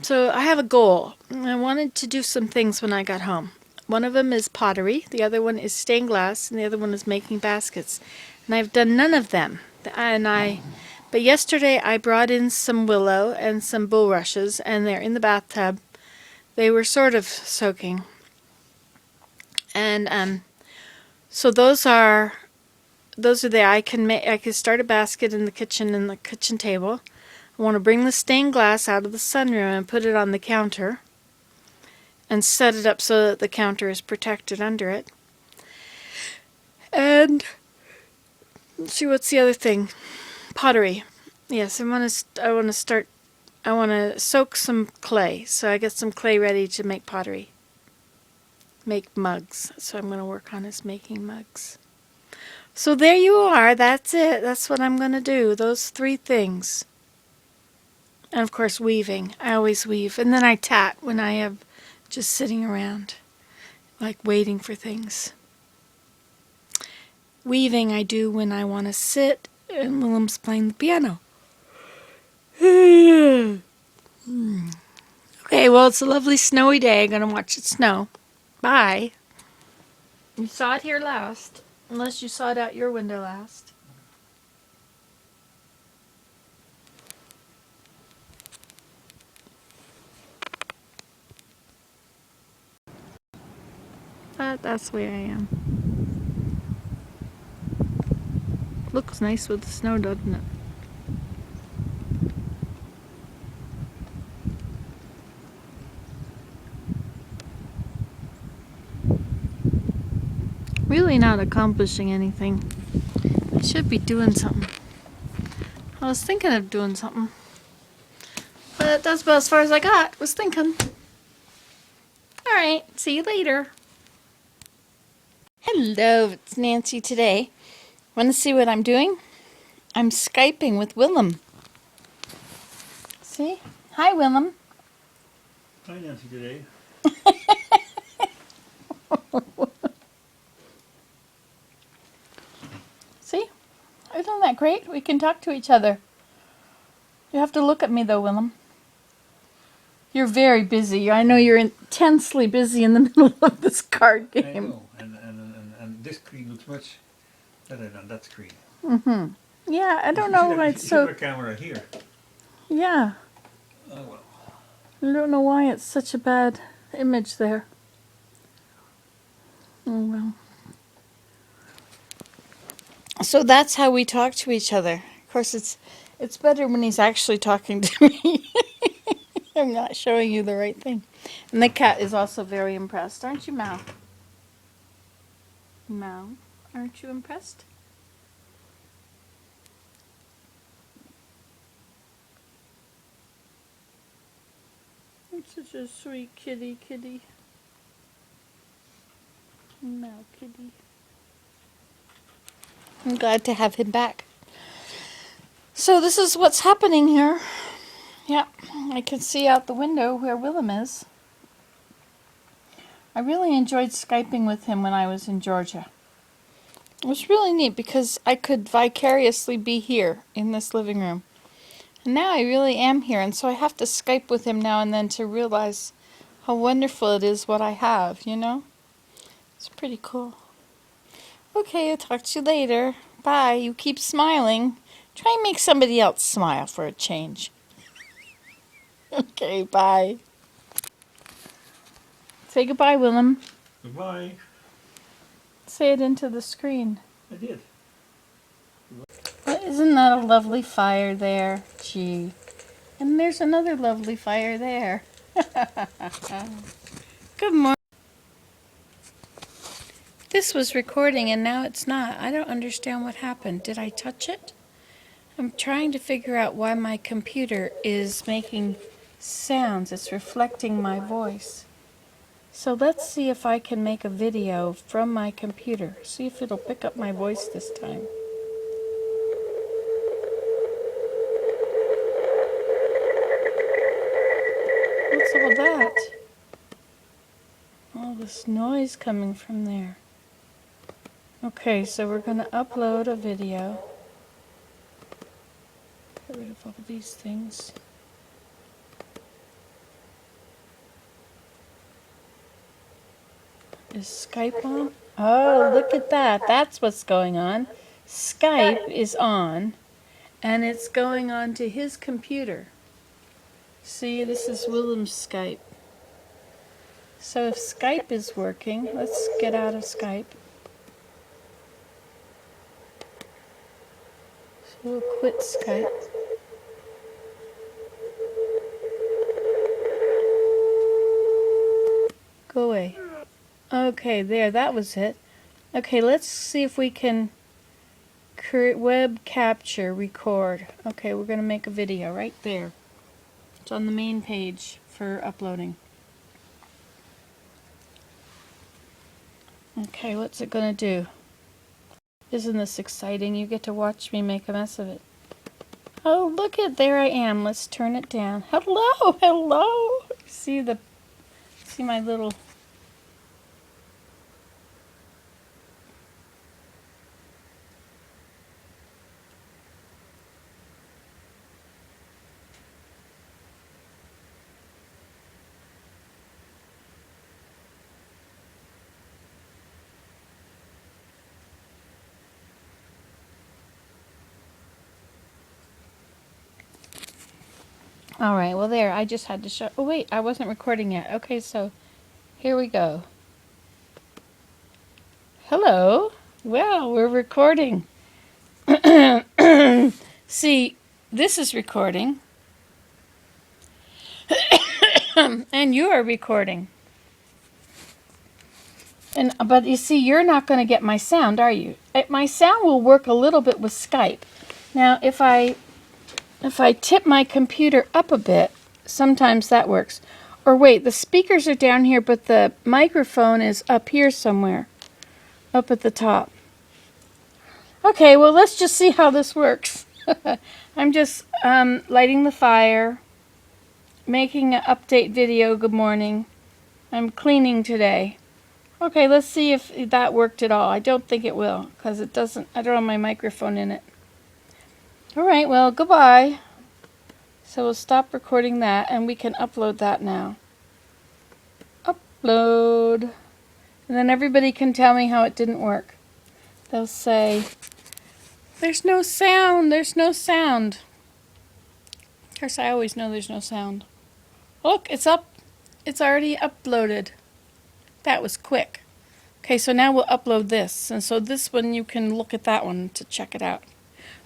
So I have a goal. I wanted to do some things when I got home. One of them is pottery. The other one is stained glass. And the other one is making baskets. And I've done none of them. But yesterday I brought in some willow and some bulrushes. And they're in the bathtub. They were sort of soaking. And so those are there. I can start a basket in the kitchen table. I want to bring the stained glass out of the sunroom and put it on the counter and set it up so that the counter is protected under it. And let's see, what's the other thing? Pottery. Yes, I want to soak some clay. So I get some clay ready to make pottery. Make mugs. So I'm going to work on is making mugs. So there you are. That's it. That's what I'm going to do. Those 3 things. And of course weaving. I always weave. And then I tat when I have just sitting around. Like waiting for things. Weaving I do when I want to sit and Willem's playing the piano. Okay, well it's a lovely snowy day. I'm going to watch it snow. Bye. You saw it here last, unless you saw it out your window last. But that's the way I am. Looks nice with the snow, doesn't it? Really not accomplishing anything. I should be doing something. I was thinking of doing something. But that's about as far as I got. Was thinking. Alright, see you later. Hello, it's Nancy today. Want to see what I'm doing? I'm Skyping with Willem. See? Hi, Willem. Hi, Nancy, today. See? Isn't that great? We can talk to each other. You have to look at me though, Willem. You're very busy. I know you're intensely busy in the middle of this card I game. know, and this screen looks much better than that screen. Mm-hmm. Yeah, I don't You know should why have, it's you should have so... a camera here. Yeah. Oh well. I don't know why it's such a bad image there. Oh well. So that's how we talk to each other. Of course, it's better when he's actually talking to me. I'm not showing you the right thing. And the cat is also very impressed, aren't you, Mal? Mal, aren't you impressed? It's such a sweet kitty. Mal kitty. I'm glad to have him back. So this is what's happening here. Yeah, I can see out the window where Willem is. I really enjoyed Skyping with him when I was in Georgia. It was really neat because I could vicariously be here in this living room. And now I really am here, and so I have to Skype with him now and then to realize how wonderful it is what I have, you know? It's pretty cool. Okay, I'll talk to you later. Bye. You keep smiling. Try and make somebody else smile for a change. Okay, bye. Say goodbye, Willem. Goodbye. Say it into the screen. I did. Well, isn't that a lovely fire there? Gee. And there's another lovely fire there. Good morning. This was recording and now it's not. I don't understand what happened. Did I touch it? I'm trying to figure out why my computer is making sounds. It's reflecting my voice. So let's see if I can make a video from my computer. See if it'll pick up my voice this time. What's all that? All this noise coming from there. Okay, so we're going to upload a video. Get rid of all these things. Is Skype on? Oh, look at that. That's what's going on. Skype is on, and it's going on to his computer. See, this is Willem's Skype. So if Skype is working, let's get out of Skype. So we'll quit Skype. Go away. Okay, there, that was it. Okay, let's see if we can create web capture, record. Okay, we're going to make a video right there. It's on the main page for uploading. Okay, what's it going to do? Isn't this exciting? You get to watch me make a mess of it. Oh, look at, there I am. Let's turn it down. Hello, hello. See my little... All right, well there, I just had to show... Oh wait, I wasn't recording yet. Okay, so here we go. Hello. Well, we're recording. See, this is recording. And you are recording. But you see, you're not going to get my sound, are you? My sound will work a little bit with Skype. Now, if I tip my computer up a bit, sometimes that works. Or wait, the speakers are down here, but the microphone is up here somewhere, up at the top. Okay, well, let's just see how this works. I'm just lighting the fire. making an update video. Good morning. I'm cleaning today. Okay, let's see if that worked at all. I don't think it will, because it doesn't, I don't have my microphone in it. Alright, well, goodbye. So we'll stop recording that, and we can upload that now. Upload. And then everybody can tell me how it didn't work. They'll say, there's no sound, there's no sound. Of course, I always know there's no sound. Look, it's up. It's already uploaded. That was quick. Okay, so now we'll upload this. And so this one, you can look at that one to check it out.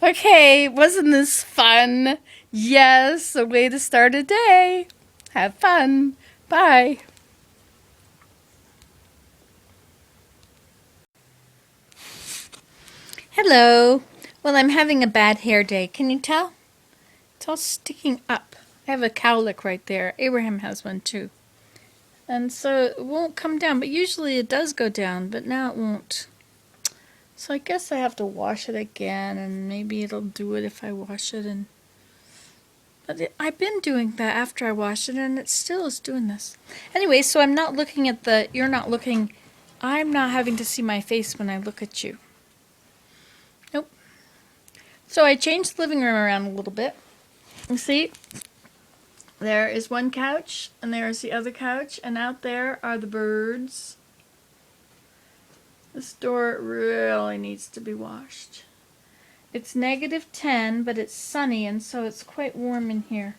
Okay, wasn't this fun? Yes, a way to start a day. Have fun. Bye. Hello. Well, I'm having a bad hair day. Can you tell? It's all sticking up. I have a cowlick right there. Abraham has one too. And so it won't come down, but usually it does go down, but now it won't. So I guess I have to wash it again, and maybe it'll do it if I wash it. But I've been doing that after I wash it, and it still is doing this. Anyway, so I'm not looking at you're not looking, I'm not having to see my face when I look at you. Nope. So I changed the living room around a little bit. You see? There is one couch, and there is the other couch, and out there are the birds. This door really needs to be washed. It's -10, but it's sunny, and so it's quite warm in here.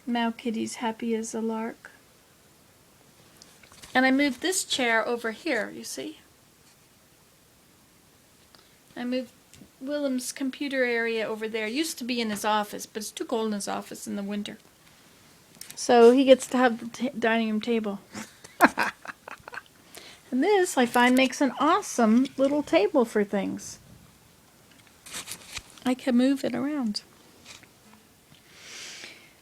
Now Kitty's happy as a lark. And I moved this chair over here, you see? I moved Willem's computer area over there. It used to be in his office, but it's too cold in his office in the winter. So he gets to have the dining room table. And this, I find, makes an awesome little table for things. I can move it around.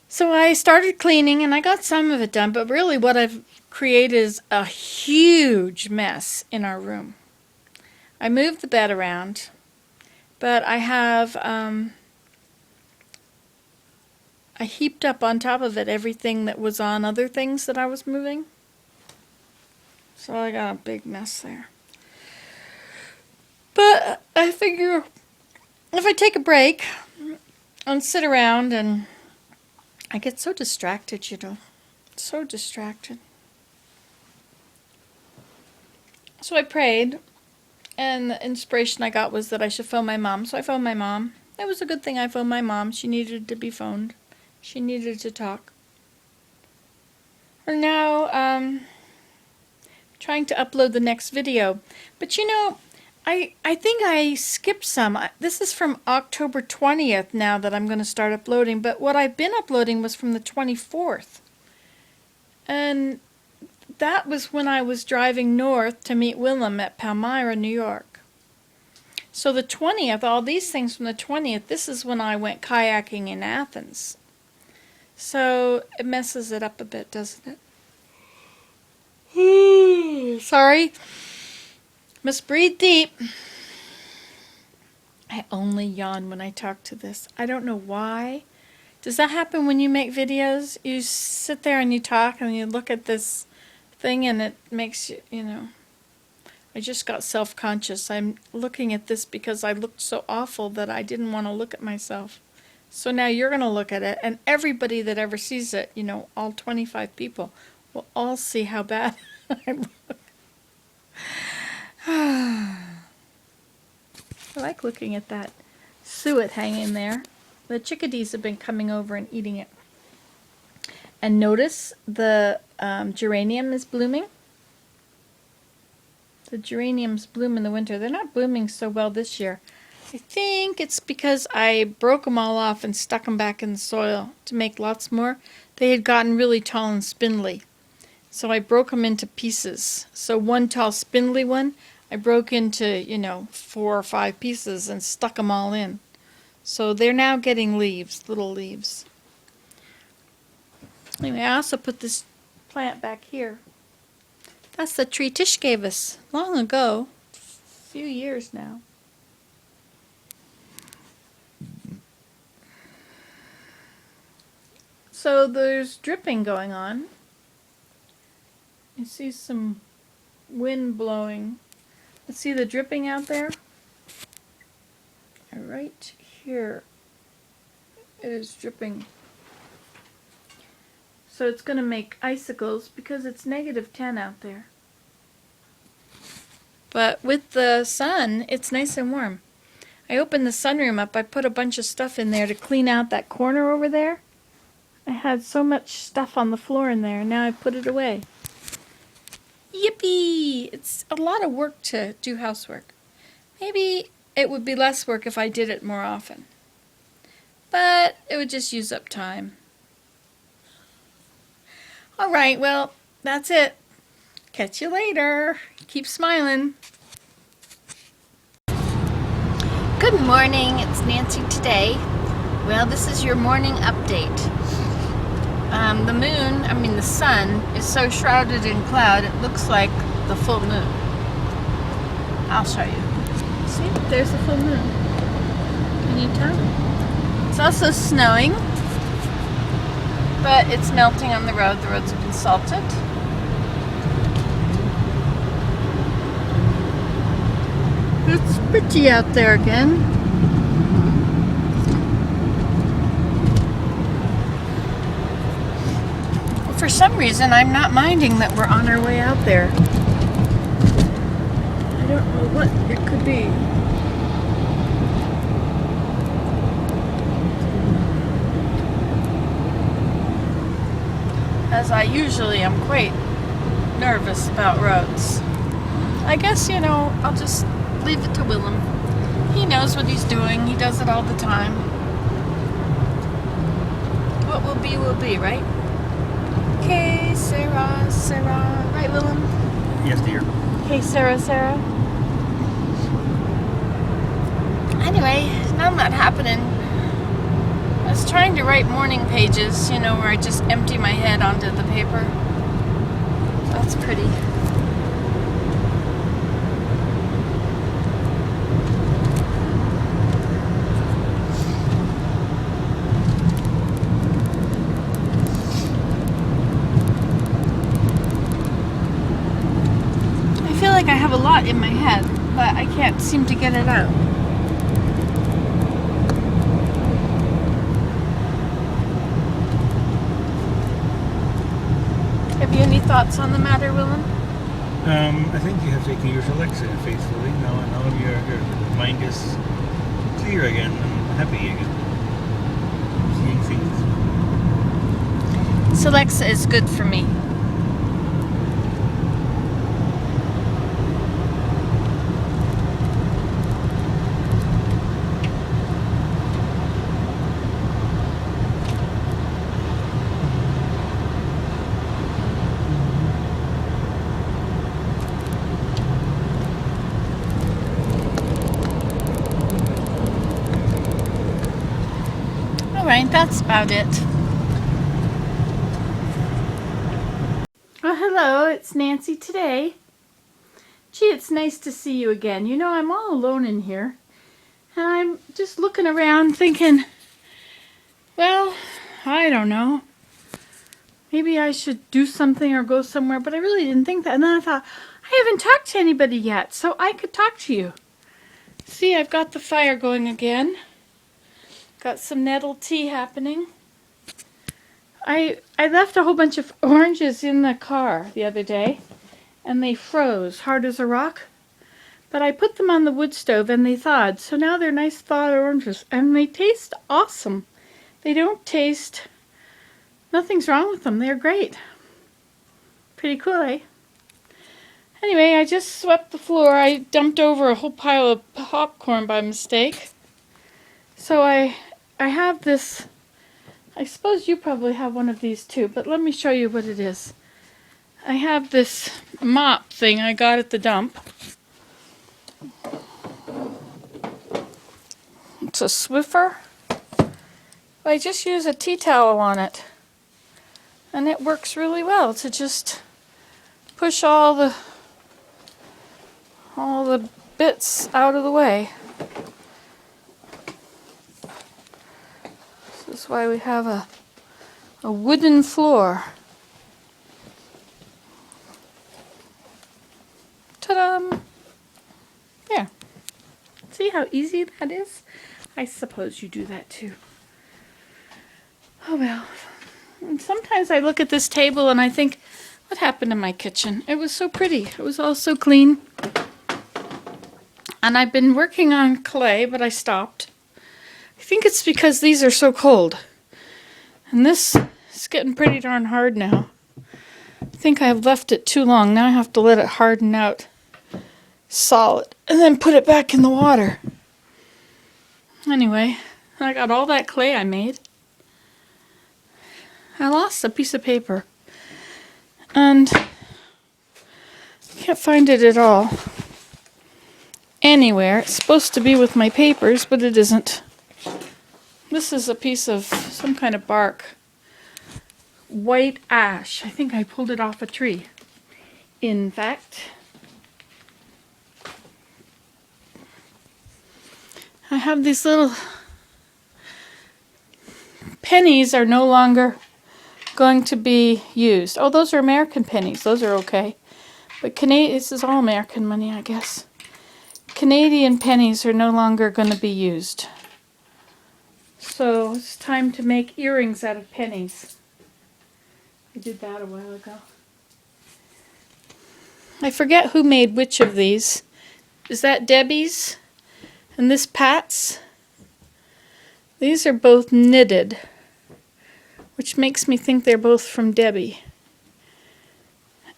So I started cleaning, and I got some of it done, but really what I've created is a huge mess in our room. I moved the bed around, but I have... I heaped up on top of it everything that was on other things that I was moving. So I got a big mess there. But I figure if I take a break and sit around, and I get so distracted, you know. So distracted. So I prayed, and the inspiration I got was that I should phone my mom. So I phoned my mom. That was a good thing I phoned my mom. She needed to be phoned. She needed to talk. We're now trying to upload the next video. But you know, I think I skipped some. This is from October 20th now that I'm going to start uploading. But what I've been uploading was from the 24th. And that was when I was driving north to meet Willem at Palmyra, New York. So the 20th, all these things from the 20th, this is when I went kayaking in Athens. So it messes it up a bit, doesn't it? Sorry. Must breathe deep. I only yawn when I talk to this. I don't know why. Does that happen when you make videos? You sit there and you talk and you look at this thing and it makes you, you know. I just got self-conscious. I'm looking at this because I looked so awful that I didn't want to look at myself. So now you're going to look at it, and everybody that ever sees it, you know, all 25 people, will all see how bad I look. I like looking at that suet hanging there. The chickadees have been coming over and eating it. And notice the geranium is blooming. The geraniums bloom in the winter. They're not blooming so well this year. I think it's because I broke them all off and stuck them back in the soil to make lots more. They had gotten really tall and spindly. So I broke them into pieces. So one tall spindly one, I broke into, you know, 4 or 5 pieces and stuck them all in. So they're now getting leaves, little leaves. Anyway, I also put this plant back here. That's the tree Tish gave us long ago, a few years now. So there's dripping going on. You see some wind blowing. Let's see the dripping out there. Right here it is dripping. So it's going to make icicles because it's -10 out there. But with the sun, it's nice and warm. I opened the sunroom up. I put a bunch of stuff in there to clean out that corner over there. I had so much stuff on the floor in there, and now I put it away. Yippee! It's a lot of work to do housework. Maybe it would be less work if I did it more often. But it would just use up time. Alright, well, that's it. Catch you later. Keep smiling. Good morning, it's Nancy today. Well, this is your morning update. The sun is so shrouded in cloud, it looks like the full moon. I'll show you. See, there's the full moon. Can you tell? It's also snowing, but it's melting on the road. The roads have been salted. It's pretty out there again. For some reason, I'm not minding that we're on our way out there. I don't know what it could be. As I usually am quite nervous about roads. I guess, I'll just leave it to Willem. He knows what he's doing. He does it all the time. What will be, right? Okay, Sarah. Right, Willem? Yes, dear. Hey, Sarah. Anyway, none of that happening. I was trying to write morning pages, where I just empty my head onto the paper. That's pretty. I feel like I have a lot in my head, but I can't seem to get it out. Have you any thoughts on the matter, Willem? I think you have taken your Alexa faithfully. Now your mind is clear again and happy again. Seeing things. Alexa is good for me. Alright, that's about it. Oh, hello, it's Nancy today. Gee, it's nice to see you again. I'm all alone in here. And I'm just looking around thinking, well, I don't know. Maybe I should do something or go somewhere, but I really didn't think that. And then I thought, I haven't talked to anybody yet, so I could talk to you. See, I've got the fire going again. Got some nettle tea happening. I left a whole bunch of oranges in the car the other day, and they froze hard as a rock. But I put them on the wood stove and they thawed, so now they're nice thawed oranges, and they taste awesome. They don't taste, nothing's wrong with them, they're great. Pretty cool, eh? Anyway, I just swept the floor. I dumped over a whole pile of popcorn by mistake. So I have this, I suppose you probably have one of these too, but let me show you what it is. I have this mop thing I got at the dump. It's a Swiffer. I just use a tea towel on it, and it works really well to just push all the bits out of the way. This is why we have a a wooden floor. Ta-da! There. See how easy that is? I suppose you do that too. Oh well. And sometimes I look at this table and I think, what happened to my kitchen? It was so pretty. It was all so clean. And I've been working on clay, but I stopped. I think it's because these are so cold. And this is getting pretty darn hard now. I think I've left it too long. Now I have to let it harden out solid and then put it back in the water. Anyway, I got all that clay I made. I lost a piece of paper. And can't find it at all. Anywhere. It's supposed to be with my papers, but it isn't. This is a piece of some kind of bark. White ash. I think I pulled it off a tree. In fact, I have these little pennies are no longer going to be used. Oh, those are American pennies. Those are okay. But this is all American money, I guess. Canadian pennies are no longer going to be used. So it's time to make earrings out of pennies. I did that a while ago. I forget who made which of these. Is that Debbie's? And this Pat's? These are both knitted, which makes me think they're both from Debbie.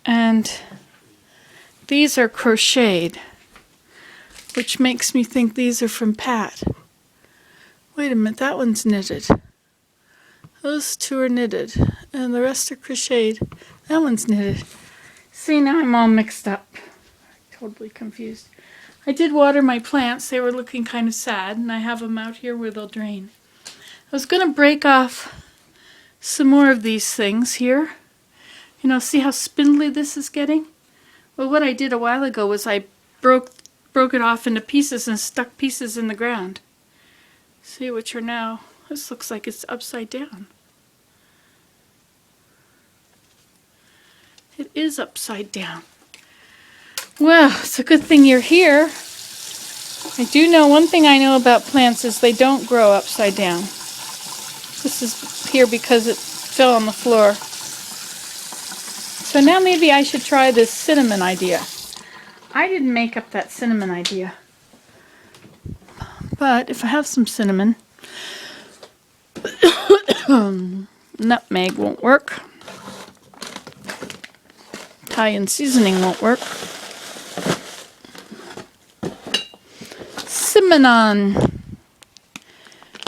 And these are crocheted, which makes me think these are from Pat. Wait a minute, that one's knitted. Those two are knitted, and the rest are crocheted. That one's knitted. See, now I'm all mixed up. Totally confused. I did water my plants. They were looking kind of sad, and I have them out here where they'll drain. I was going to break off some more of these things here. You know, see how spindly this is getting? Well, what I did a while ago was I broke it off into pieces and stuck pieces in the ground. See, which are now, this looks like it's upside down. It is upside down. Well, it's a good thing you're here. I do know, one thing I know about plants is they don't grow upside down. This is here because it fell on the floor. So now maybe I should try this cinnamon idea. I didn't make up that cinnamon idea. But if I have some cinnamon, nutmeg won't work. Italian seasoning won't work. Cinnamon.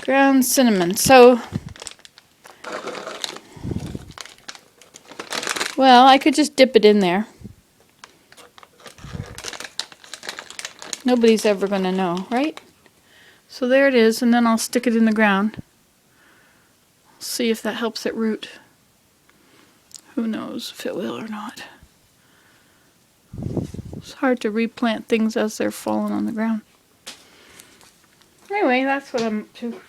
Ground cinnamon. So, well, I could just dip it in there. Nobody's ever going to know, right? So there it is, and then I'll stick it in the ground. See if that helps it root. Who knows if it will or not. It's hard to replant things as they're falling on the ground. Anyway, that's what I'm up to.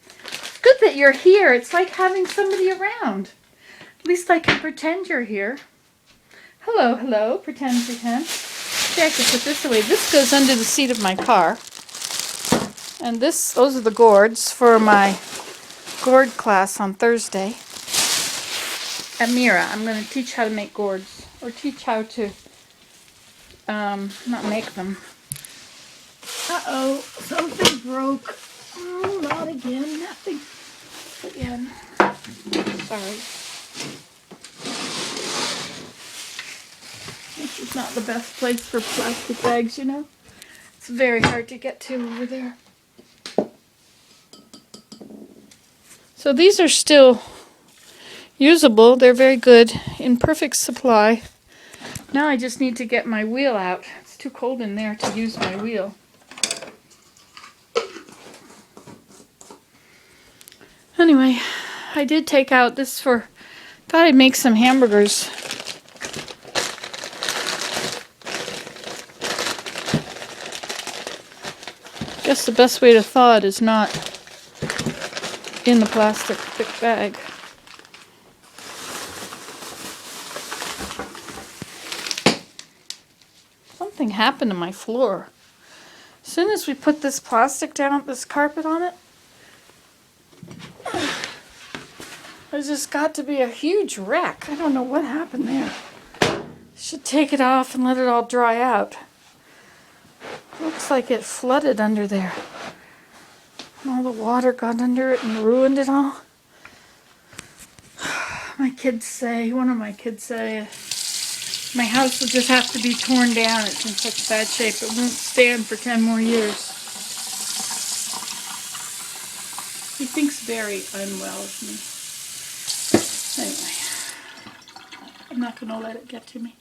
It's good that you're here. It's like having somebody around. At least I can pretend you're here. Hello, hello. Pretend, pretend. See, I can put this away. This goes under the seat of my car. And those are the gourds for my gourd class on Thursday at Mira. I'm going to teach how to make gourds, or teach how to not make them. Uh-oh, something broke. Oh, not again. Nothing again. Sorry. This is not the best place for plastic bags, you know. It's very hard to get to over there. So these are still usable. They're very good, in perfect supply. Now I just need to get my wheel out. It's too cold in there to use my wheel. Anyway, I did take out this for, thought I'd make some hamburgers. Guess the best way to thaw it is not in the plastic thick bag. happened to my floor. As soon as we put this plastic down, this carpet on it, there's just got to be a huge wreck. I don't know what happened there. Should take it off and let it all dry out. Looks like it flooded under there. And all the water got under it and ruined it all. One of my kids say, my house will just have to be torn down. It's in such bad shape. It won't stand for 10 more years. He thinks very unwell of me. Anyway, I'm not going to let it get to me.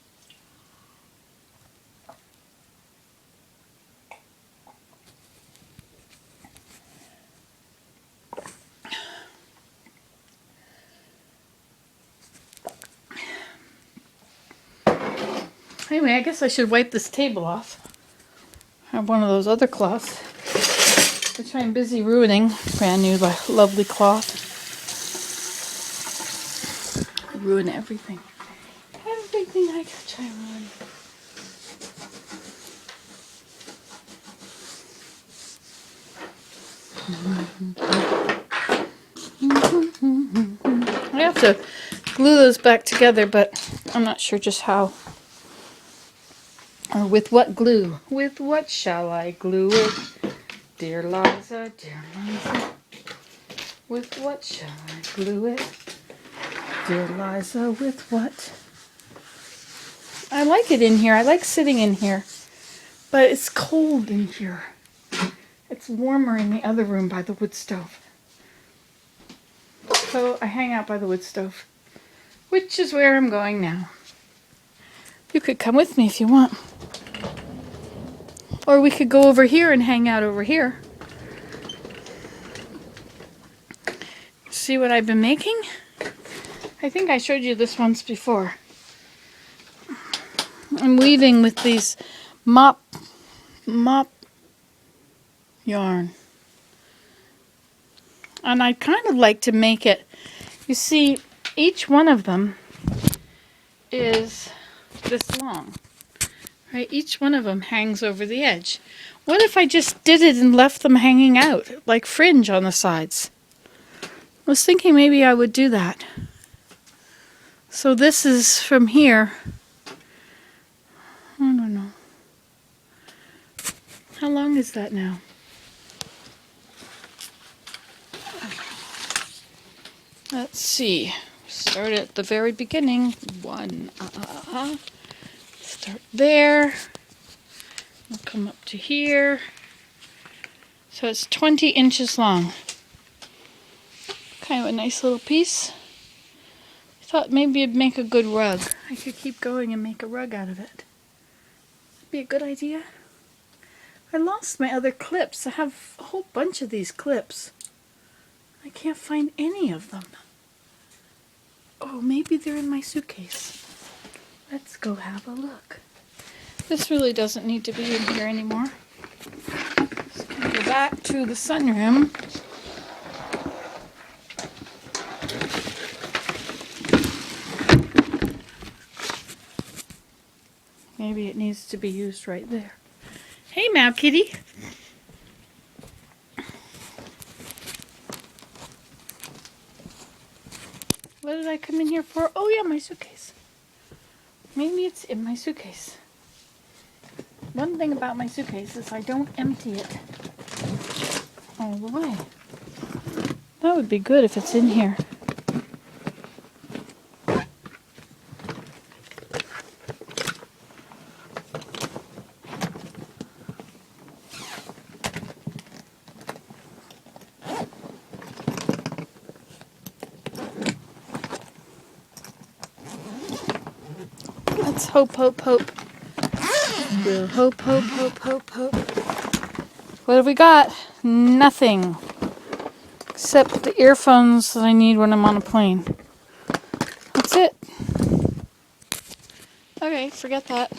Anyway, I guess I should wipe this table off. I have one of those other cloths, which I'm busy ruining. Brand new, lovely cloth. I ruin everything. Everything I touch, I ruin. I have to glue those back together, but I'm not sure just how. Or with what glue? With what shall I glue it? Dear Liza, dear Liza. With what shall I glue it? Dear Liza, with what? I like it in here. I like sitting in here. But it's cold in here. It's warmer in the other room by the wood stove. So I hang out by the wood stove. Which is where I'm going now. You could come with me if you want. Or we could go over here and hang out over here. See what I've been making? I think I showed you this once before. I'm weaving with these mop yarn. And I kind of like to make it, you see, each one of them is this long. Right, each one of them hangs over the edge. What if I just did it and left them hanging out, like fringe on the sides? I was thinking maybe I would do that. So this is from here. I don't know. How long is that now? Let's see. Start at the very beginning. One. Start there. We'll come up to here. So it's 20 inches long. Kind of a nice little piece. I thought maybe it'd make a good rug. I could keep going and make a rug out of it. Be a good idea. I lost my other clips. I have a whole bunch of these clips. I can't find any of them. Oh, maybe they're in my suitcase. Let's go have a look. This really doesn't need to be in here anymore. Just gonna go back to the sunroom. Maybe it needs to be used right there. Hey, Mao Kitty. What did I come in here for? Oh yeah, my suitcase. Maybe it's in my suitcase. One thing about my suitcase is I don't empty it all the way. That would be good if it's in here. Let's hope, hope, hope. We'll hope, hope, hope, hope, hope. What have we got? Nothing. Except the earphones that I need when I'm on a plane. That's it. Okay, forget that.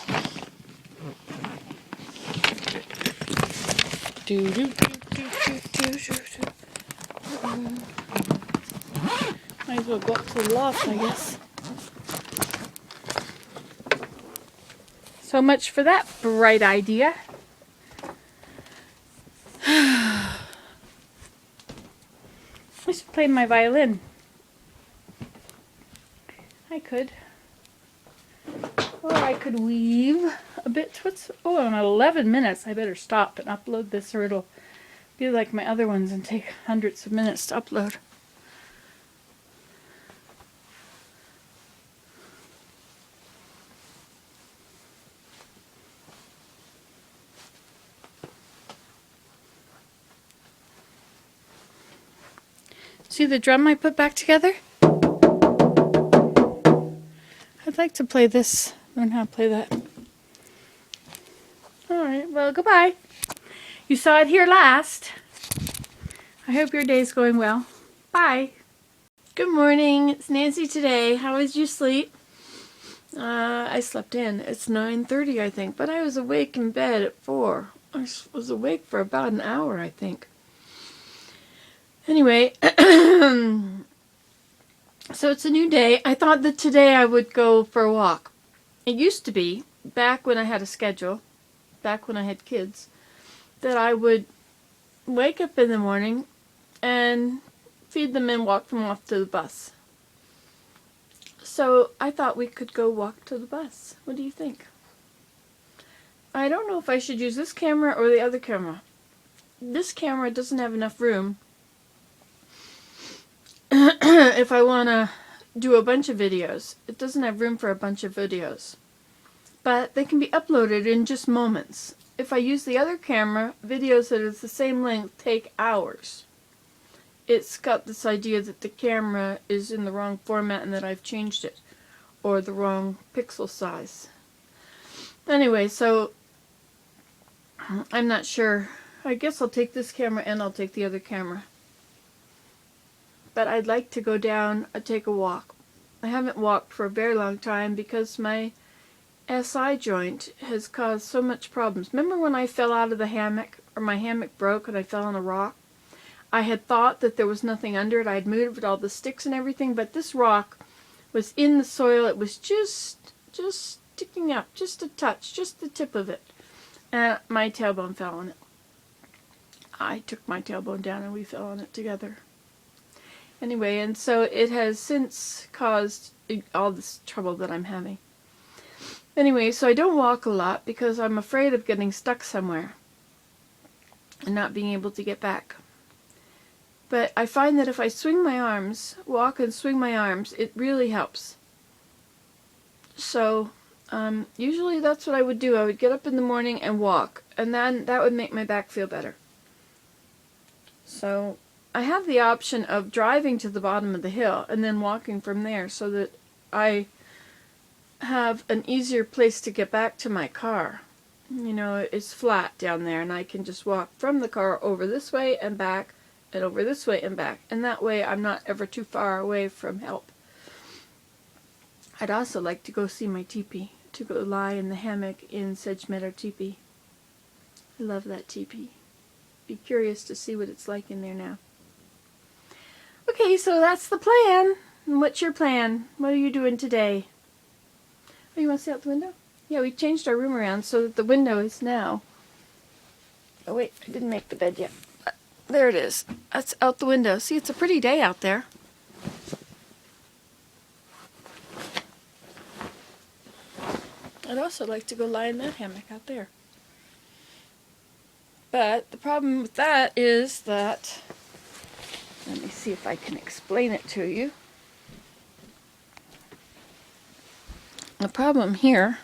Might as well go up to the loft, I guess. So much for that bright idea. I should play my violin. I could. Or I could weave a bit. I'm at 11 minutes. I better stop and upload this or it'll be like my other ones and take hundreds of minutes to upload. See the drum I put back together? I'd like to play this, learn how to play that. Alright, well, goodbye. You saw it here last. I hope your day's going well. Bye. Good morning, it's Nancy today. How was your sleep? I slept in. It's 9:30, I think, but I was awake in bed at 4. I was awake for about an hour, I think. Anyway, so it's a new day. I thought that today I would go for a walk. It used to be, back when I had a schedule, back when I had kids, that I would wake up in the morning and feed them and walk them off to the bus. So I thought we could go walk to the bus. What do you think? I don't know if I should use this camera or the other camera. This camera doesn't have enough room if I want to do a bunch of videos. It doesn't have room for a bunch of videos. But they can be uploaded in just moments. If I use the other camera, videos that are the same length take hours. It's got this idea that the camera is in the wrong format and that I've changed it. Or the wrong pixel size. Anyway, so I'm not sure. I guess I'll take this camera and I'll take the other camera. But I'd like to go down and take a walk. I haven't walked for a very long time because my SI joint has caused so much problems. Remember when I fell out of the hammock, or my hammock broke and I fell on a rock? I had thought that there was nothing under it. I had moved all the sticks and everything, but this rock was in the soil. It was just sticking up, just a touch, just the tip of it. And my tailbone fell on it. I took my tailbone down and we fell on it together. Anyway, and so it has since caused all this trouble that I'm having. Anyway, so I don't walk a lot because I'm afraid of getting stuck somewhere and not being able to get back. But I find that if I swing my arms, walk and swing my arms, it really helps. So usually that's what I would do. I would get up in the morning and walk, and then that would make my back feel better. So I have the option of driving to the bottom of the hill and then walking from there so that I have an easier place to get back to my car. You know, it's flat down there and I can just walk from the car over this way and back and over this way and back. And that way I'm not ever too far away from help. I'd also like to go see my teepee, to go lie in the hammock in Sedge Meadow Teepee. I love that teepee. Be curious to see what it's like in there now. Okay, so that's the plan. And what's your plan? What are you doing today? Oh, you want to see out the window? Yeah, we changed our room around so that the window is now... Oh wait, I didn't make the bed yet. There it is. That's out the window. See, it's a pretty day out there. I'd also like to go lie in that hammock out there. But the problem with that is that... Let me see if I can explain it to you. The problem here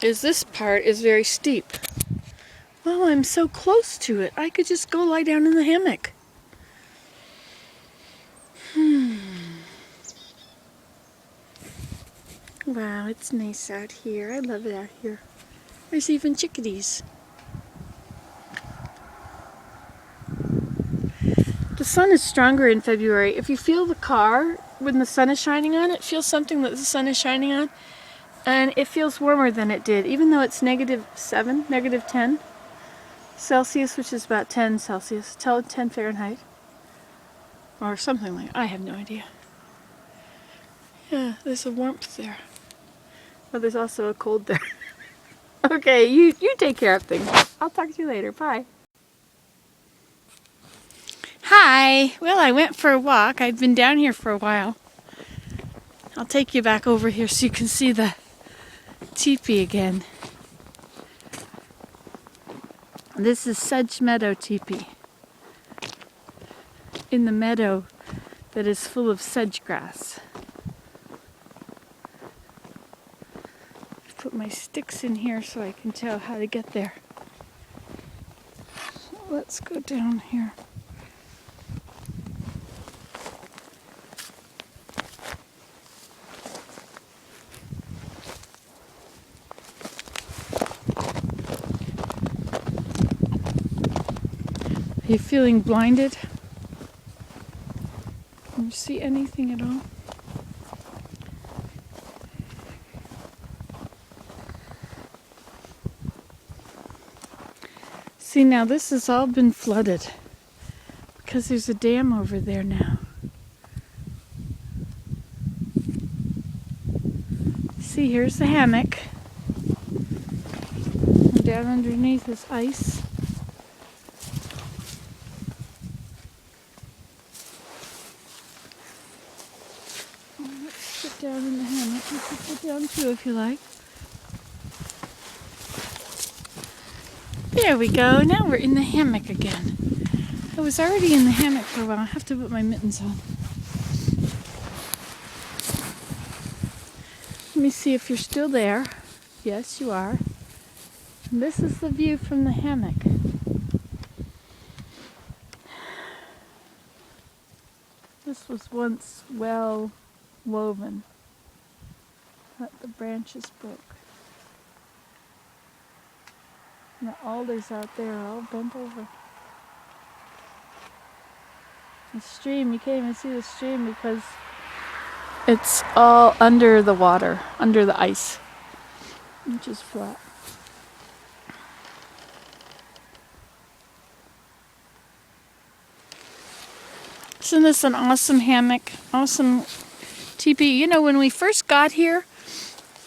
is this part is very steep. Well, I'm so close to it. I could just go lie down in the hammock. Wow, it's nice out here. I love it out here. There's even chickadees. The sun is stronger in February. If you feel the car when the sun is shining on it, feel something that the sun is shining on, and it feels warmer than it did, even though it's -7, -10 Celsius, which is about 10 Celsius, 10 Fahrenheit, or something like that. I have no idea. Yeah, there's a warmth there. But there's also a cold there. Okay, you take care of things. I'll talk to you later. Bye. Hi. Well, I went for a walk. I'd been down here for a while. I'll take you back over here so you can see the teepee again. This is Sedge Meadow teepee. In the meadow that is full of sedge grass. I've put my sticks in here so I can tell how to get there. So let's go down here. Are you feeling blinded? Can you see anything at all? See, now this has all been flooded because there's a dam over there now. See, here's the hammock. And down underneath is ice. Let's sit down in the hammock. You can sit down too if you like. There we go. Now we're in the hammock again. I was already in the hammock for a while. I have to put my mittens on. Let me see if you're still there. Yes, you are. And this is the view from the hammock. This was once well woven, but the branches broke. And the alders out there are all bent over. The stream, you can't even see the stream because it's all under the water, under the ice, which is flat. Isn't this an awesome hammock? Awesome teepee. You know, when we first got here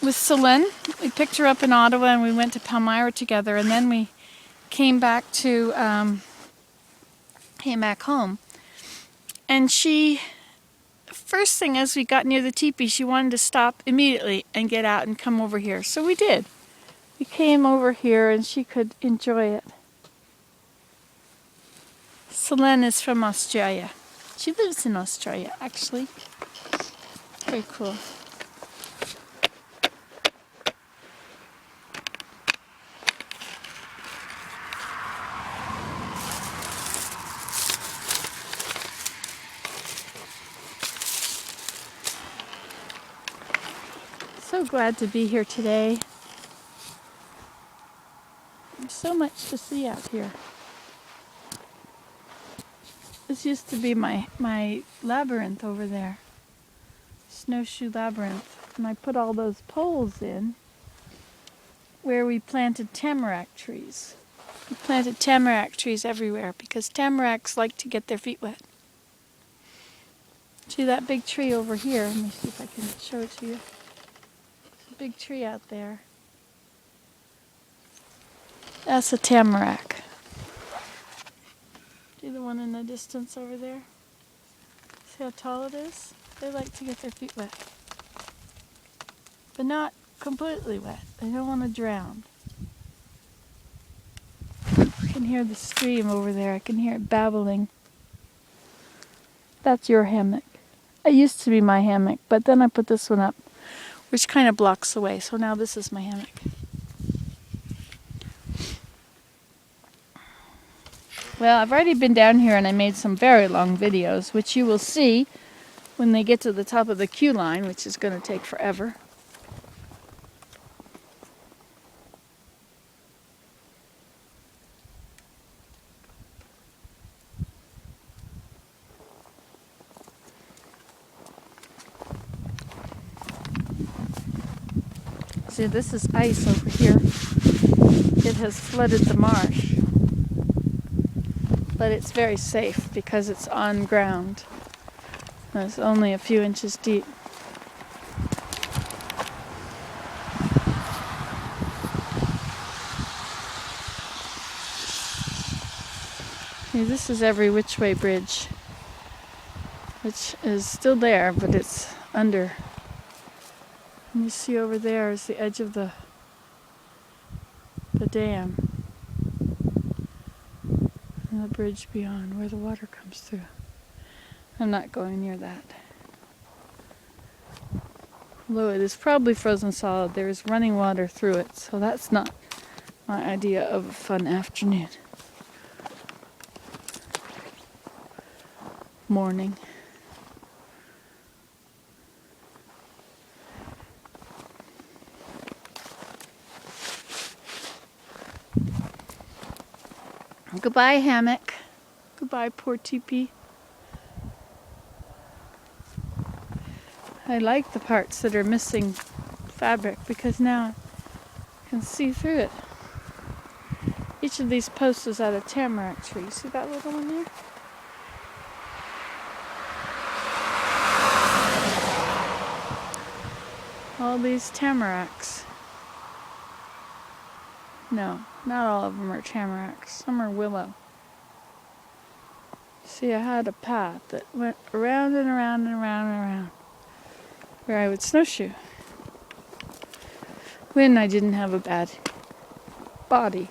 with Selene, we picked her up in Ottawa and we went to Palmyra together, and then we came back home. And she, first thing as we got near the teepee, she wanted to stop immediately and get out and come over here. So we did. We came over here and she could enjoy it. Selene is from Australia. She lives in Australia, actually. Very cool. So glad to be here today. There's so much to see out here. This used to be my labyrinth over there. Snowshoe labyrinth. And I put all those poles in where we planted tamarack trees. We planted tamarack trees everywhere because tamaracks like to get their feet wet. See that big tree over here? Let me see if I can show it to you. There's a big tree out there. That's a tamarack. See the one in the distance over there? See how tall it is? They like to get their feet wet. But not completely wet. They don't want to drown. I can hear the stream over there. I can hear it babbling. That's your hammock. It used to be my hammock, but then I put this one up, which kind of blocks the way. So now this is my hammock. Well, I've already been down here and I made some very long videos, which you will see when they get to the top of the queue line, which is going to take forever. See, this is ice over here. It has flooded the marsh. But it's very safe because it's on ground. It's only a few inches deep. See, this is Every Which Way Bridge, which is still there, but it's under. And you see over there is the edge of the dam. And the bridge beyond where the water comes through. I'm not going near that. Although it is probably frozen solid, there is running water through it, so that's not my idea of a fun afternoon. Morning. Goodbye, hammock. Goodbye, poor Tepee. I like the parts that are missing fabric because now I can see through it. Each of these posts is out of tamarack tree. See that little one there? All these tamaracks. No, not all of them are tamaracks. Some are willow. See, I had a path that went around and around and around and around where I would snowshoe when I didn't have a bad body.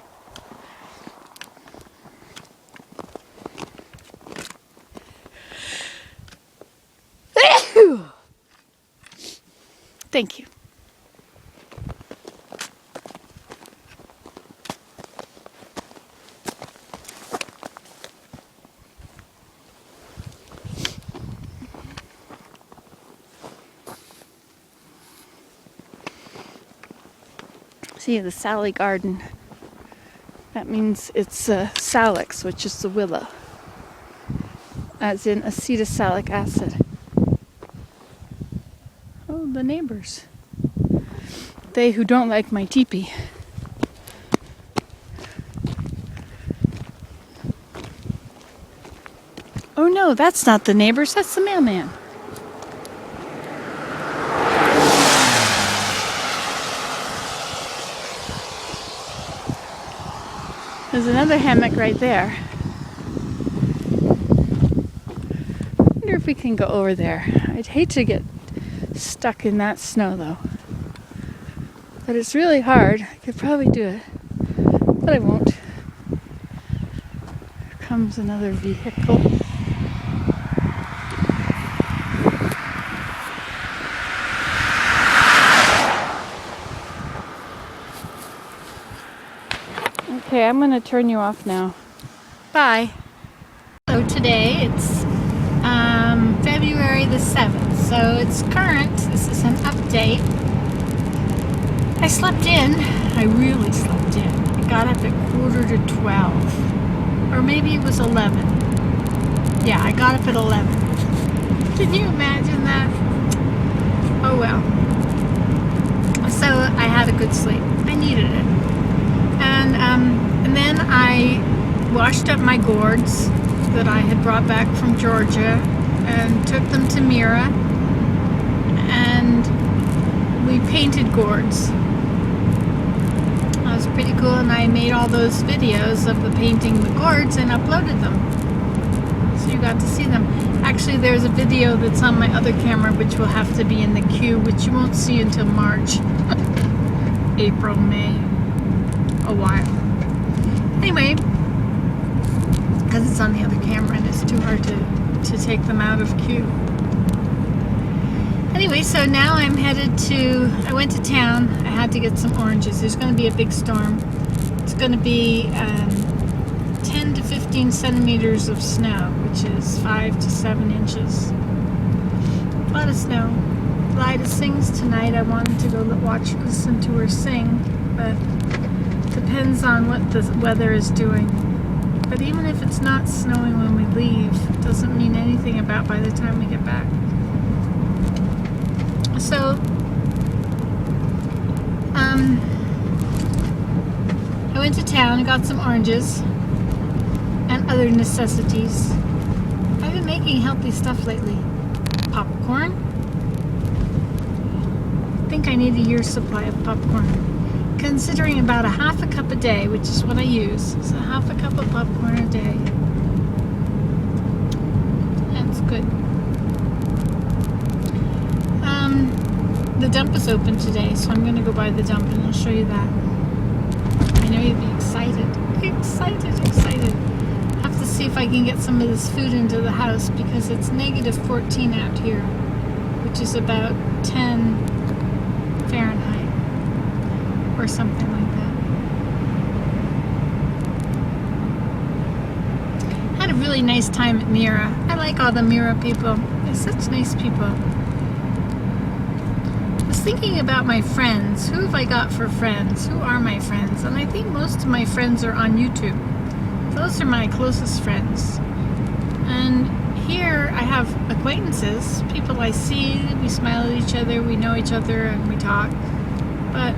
Thank you. See the Sally garden. That means it's salix, which is the willow, as in acetosalic acid. Oh, the neighbors. They who don't like my teepee. Oh no, that's not the neighbors, that's the mailman. There's another hammock right there. I wonder if we can go over there. I'd hate to get stuck in that snow though. But it's really hard. I could probably do it, but I won't. Here comes another vehicle. Okay, I'm going to turn you off now. Bye. So today it's February the 7th, so it's current. This is an update. I slept in. I really slept in. I got up at 11:45, or maybe it was 11. Yeah, I got up at 11. Can you imagine that? Oh well. So I had a good sleep. I needed it. And then I washed up my gourds that I had brought back from Georgia and took them to Mira, and we painted gourds. That was pretty cool, and I made all those videos of the painting the gourds and uploaded them. So you got to see them. Actually, there's a video that's on my other camera which will have to be in the queue, which you won't see until March, April, May, a while. Anyway, because it's on the other camera and it's too hard to take them out of queue. Anyway, so now I'm headed to, I went to town. I had to get some oranges. There's going to be a big storm. It's going to be 10 to 15 centimeters of snow, which is 5 to 7 inches. A lot of snow. Lyda sings tonight. I wanted to go listen to her sing, but depends on what the weather is doing. But even if it's not snowing when we leave, it doesn't mean anything about by the time we get back. So, I went to town and got some oranges and other necessities. I've been making healthy stuff lately. Popcorn. I think I need a year's supply of popcorn. Considering about a half a cup a day, which is what I use. So half a cup of popcorn a day. good. The dump is open today, so I'm going to go by the dump and I'll show you that. I know you'll be excited. Excited. Have to see if I can get some of this food into the house because it's negative 14 out here, which is about 10 Fahrenheit or something like that. Had a really nice time at Mira. I like all the Mira people. They're such nice people. I was thinking about my friends. Who have I got for friends? Who are my friends? And I think most of my friends are on YouTube. Those are my closest friends. And here I have acquaintances, people I see, we smile at each other, we know each other and we talk. But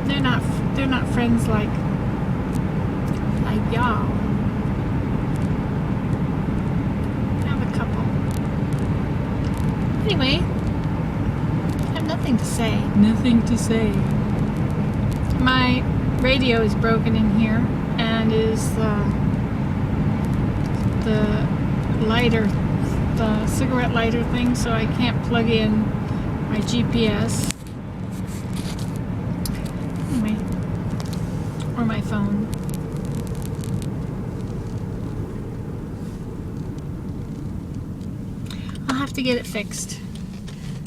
they're not friends like y'all. I have a couple. Anyway, I have nothing to say. Nothing to say. My radio is broken in here and is the lighter, the cigarette lighter thing, so I can't plug in my GPS. Anyway, or my phone. I'll have to get it fixed.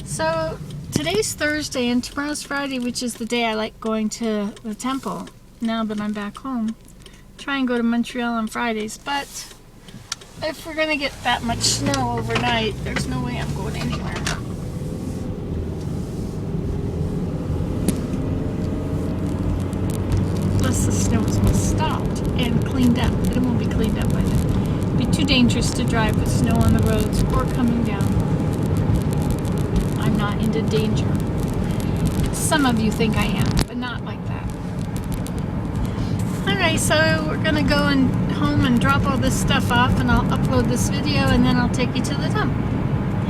So today's Thursday and tomorrow's Friday, which is the day I like going to the temple now that I'm back home. Try and go to Montreal on Fridays, but if we're gonna get that much snow overnight, there's no way I'm going anywhere. Plus the snow has been stopped and cleaned up, but it won't be cleaned up by then. It'd be too dangerous to drive with snow on the roads or coming down. I'm not into danger. Some of you think I am, but not like that. Alright, so we're gonna go home and drop all this stuff off, and I'll upload this video and then I'll take you to the dump.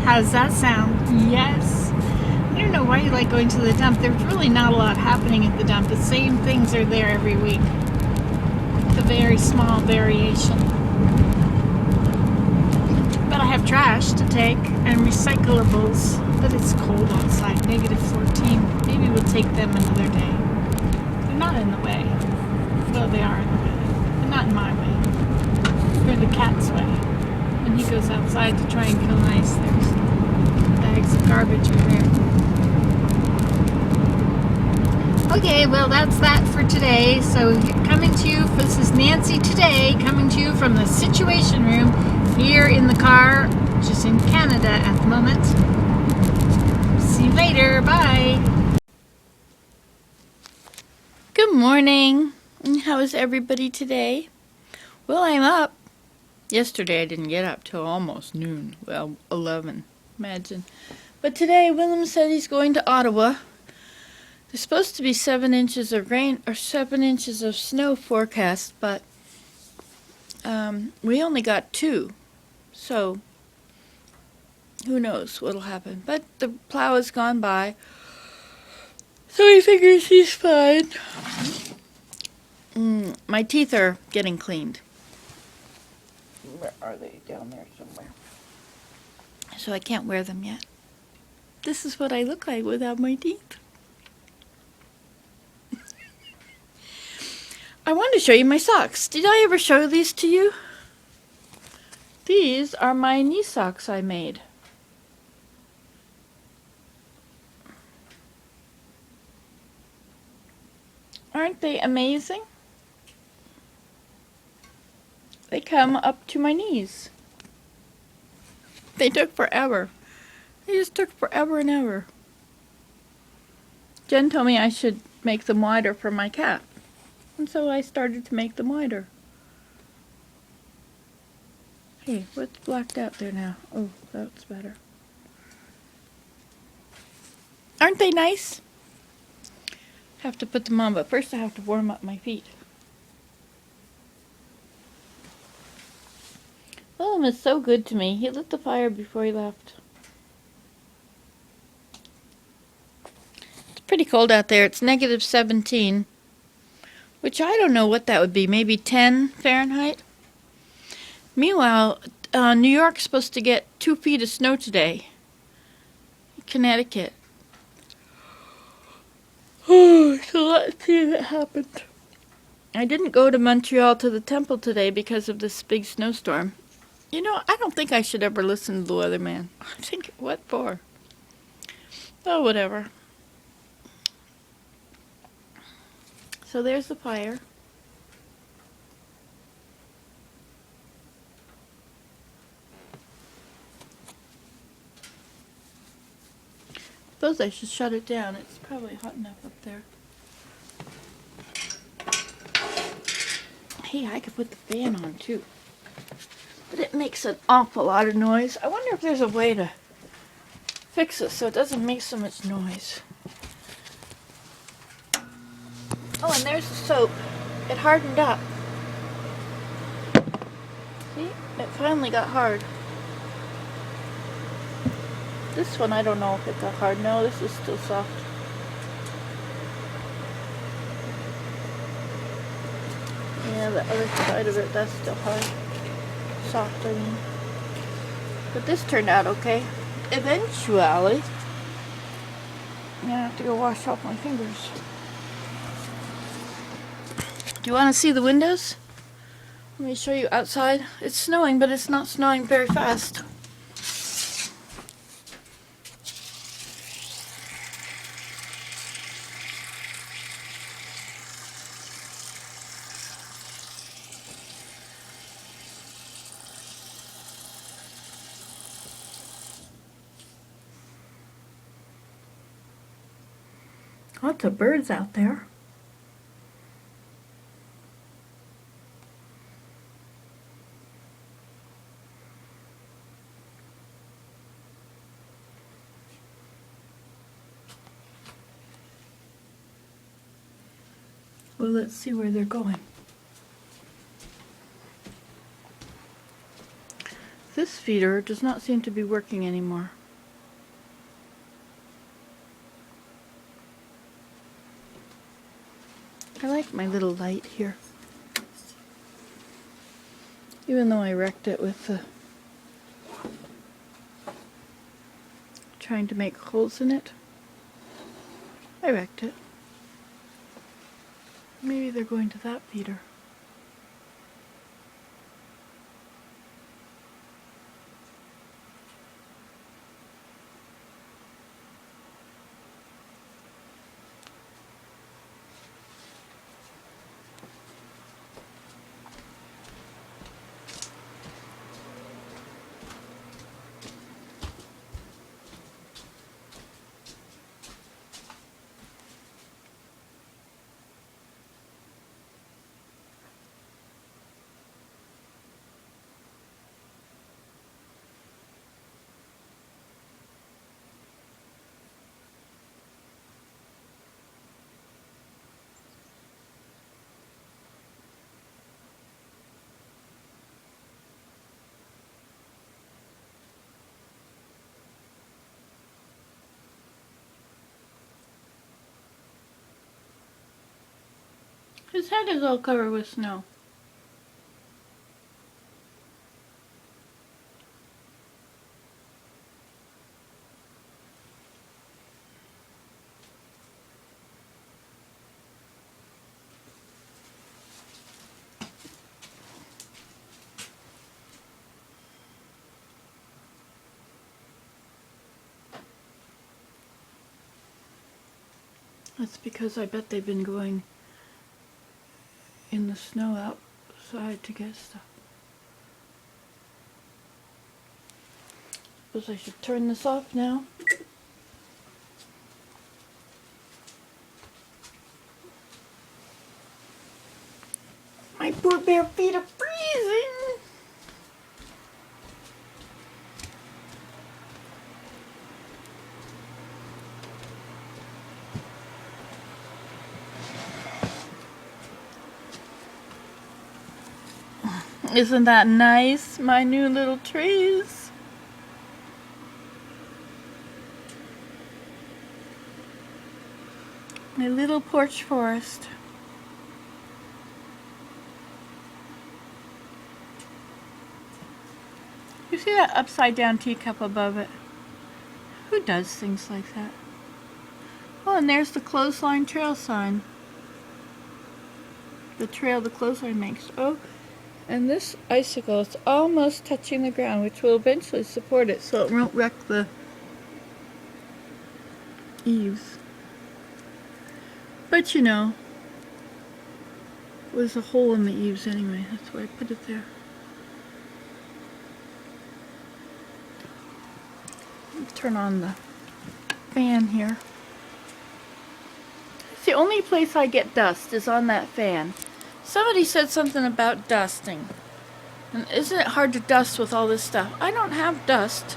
How's that sound? Yes. I don't know why you like going to the dump. There's really not a lot happening at the dump. The same things are there every week. The very small variation. But I have trash to take and recyclables. But it's cold outside, negative 14. Maybe we'll take them another day. They're not in the way. Well, they are in the way. But not in my way. They're the cat's way. When he goes outside to try and kill mice, there's bags of garbage over there. Okay, well that's that for today. So coming to you, this is Nancy today, coming to you from the Situation Room here in the car, which is in Canada at the moment. See you later, bye. Good morning. How is everybody today? Well, I'm up. Yesterday I didn't get up till almost noon. Well, 11. Imagine. But today Willem said he's going to Ottawa. There's supposed to be 7 inches of rain or 7 inches of snow forecast, but we only got 2. So who knows what'll happen. But the plow has gone by, so he figures he's fine. My teeth are getting cleaned. Where are they? Down there somewhere. So I can't wear them yet. This is what I look like without my teeth. I wanted to show you my socks. Did I ever show these to you? These are my knee socks I made. Aren't they amazing? They come up to my knees. They took forever. They just took forever and ever. Jen told me I should make them wider for my cat. And so I started to make them wider. Hey, what's blacked out there now? Oh, that's better. Aren't they nice? Have to put them on, but first I have to warm up my feet. Willem is so good to me. He lit the fire before he left. It's pretty cold out there. It's negative 17. Which I don't know what that would be. Maybe 10 Fahrenheit? Meanwhile, New York's supposed to get 2 feet of snow today. Connecticut. So let's see if it happened. I didn't go to Montreal to the temple today because of this big snowstorm. You know, I don't think I should ever listen to the weatherman. I think, what for? Oh, whatever. So there's the fire. Suppose I should shut it down. It's probably hot enough up there. Hey, I could put the fan on too. But it makes an awful lot of noise. I wonder if there's a way to fix it so it doesn't make so much noise. Oh, and there's the soap. It hardened up. See? It finally got hard. This one, I don't know if it got hard. No, this is still soft. Yeah, the other side of it, that's still hard. Soft, I mean. But this turned out okay. Eventually. I'm gonna have to go wash off my fingers. Do you want to see the windows? Let me show you outside. It's snowing, but it's not snowing very fast. Lots of birds out there. Well, let's see where they're going. This feeder does not seem to be working anymore. I like my little light here. Even though I wrecked it with the trying to make holes in it. I wrecked it. Maybe they're going to that feeder. His head is all covered with snow. That's because I bet they've been going in the snow outside to get stuff. Suppose I should turn this off now. My poor bare feet are freezing. Isn't that nice? My new little trees. My little porch forest. You see that upside down teacup above it? Who does things like that? Oh, and there's the clothesline trail sign. The trail the clothesline makes. Oh, and this icicle is almost touching the ground, which will eventually support it so it won't wreck the eaves. But you know, there's a hole in the eaves anyway. That's why I put it there. Turn on the fan here. It's the only place I get dust is on that fan. Somebody said something about dusting. And isn't it hard to dust with all this stuff? I don't have dust.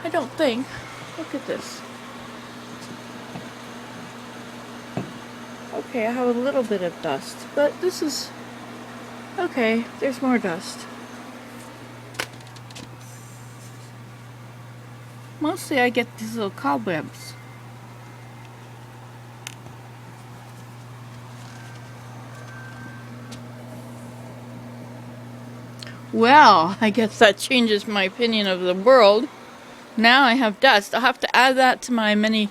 I don't think. Look at this. Okay, I have a little bit of dust, but this is okay. There's more dust. Mostly I get these little cobwebs. Well, I guess that changes my opinion of the world. Now I have dust. I'll have to add that to my many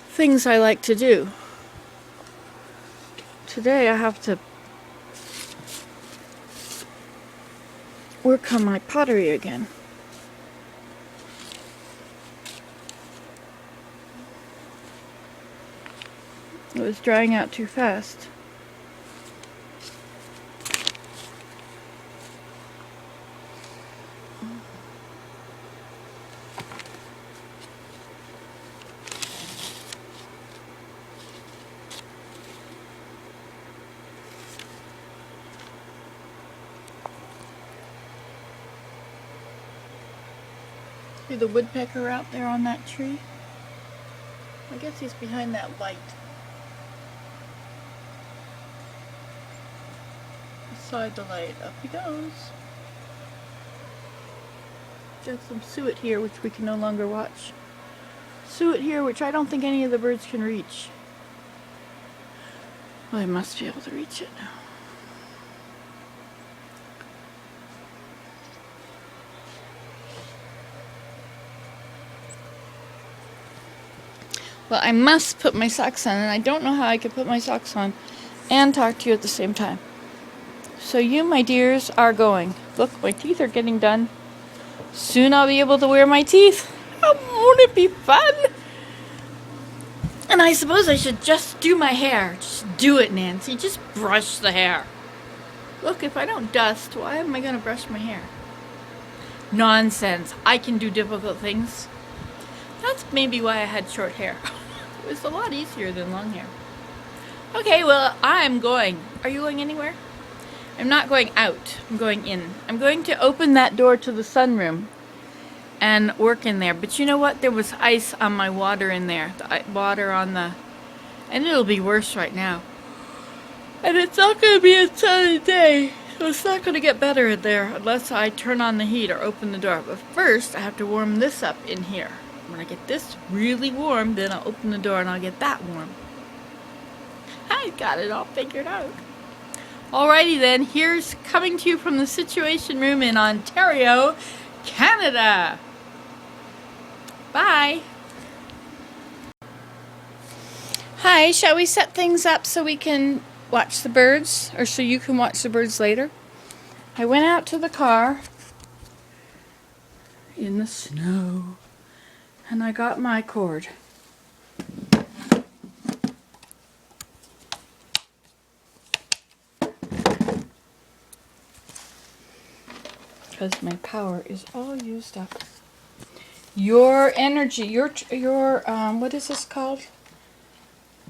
things I like to do. Today I have to work on my pottery again. It was drying out too fast. See the woodpecker out there on that tree? I guess he's behind that light. Beside the light, up he goes. There's some suet here which we can no longer watch. Suet here which I don't think any of the birds can reach. Well, I must be able to reach it now. Well, I must put my socks on, and I don't know how I can put my socks on and talk to you at the same time. So you, my dears, are going. Look, my teeth are getting done. Soon I'll be able to wear my teeth. Oh, won't it be fun? And I suppose I should just do my hair. Just do it, Nancy. Just brush the hair. Look, if I don't dust, why am I going to brush my hair? Nonsense. I can do difficult things. That's maybe why I had short hair. It was a lot easier than long hair. Okay, well, I'm going. Are you going anywhere? I'm not going out. I'm going in. I'm going to open that door to the sunroom and work in there. But you know what? There was ice on my water in there. The water on the... And it'll be worse right now. And it's not going to be a sunny day. So it's not going to get better in there unless I turn on the heat or open the door. But first, I have to warm this up in here. When I get this really warm, then I'll open the door and I'll get that warm. I got it all figured out. Alrighty then, here's coming to you from the Situation Room in Ontario, Canada. Bye. Hi, shall we set things up so we can watch the birds, or so you can watch the birds later? I went out to the car in the snow. And I got my cord. Because my power is all used up. Your energy, your what is this called?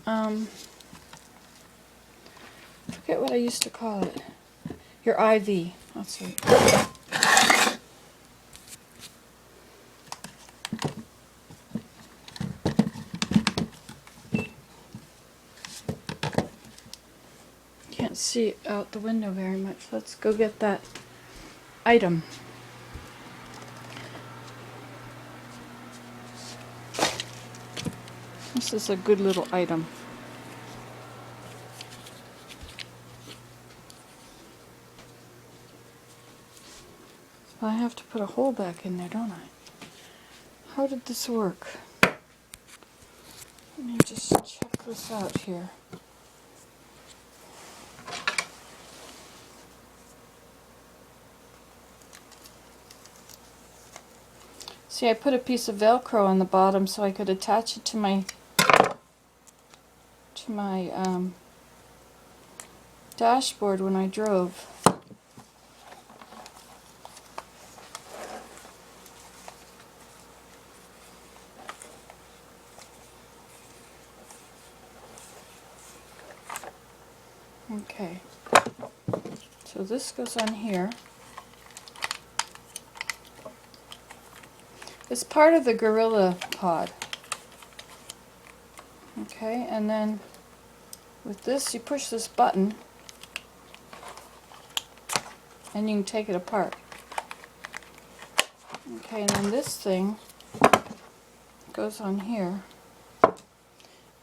Forget what I used to call it. Your IV. That's right. See out the window very much. Let's go get that item. This is a good little item. Well, I have to put a hole back in there, don't I? How did this work? Let me just check this out here. See, I put a piece of Velcro on the bottom so I could attach it to my dashboard when I drove. Okay, so this goes on here. It's part of the Gorilla Pod. Okay, and then with this you push this button and you can take it apart. Okay, and then this thing goes on here.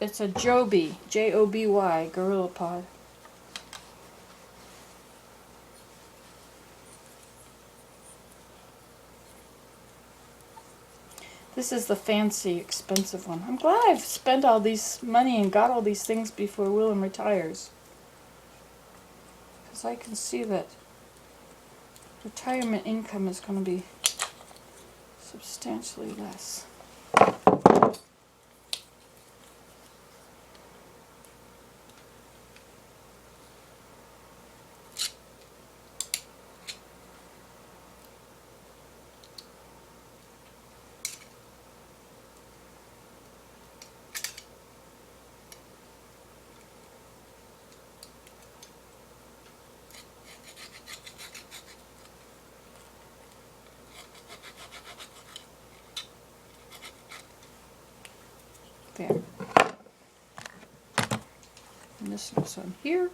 It's a Joby, J-O-B-Y, Gorilla Pod. This is the fancy, expensive one. I'm glad I've spent all this money and got all these things before Willem retires. Because I can see that retirement income is going to be substantially less. There. And this goes on here.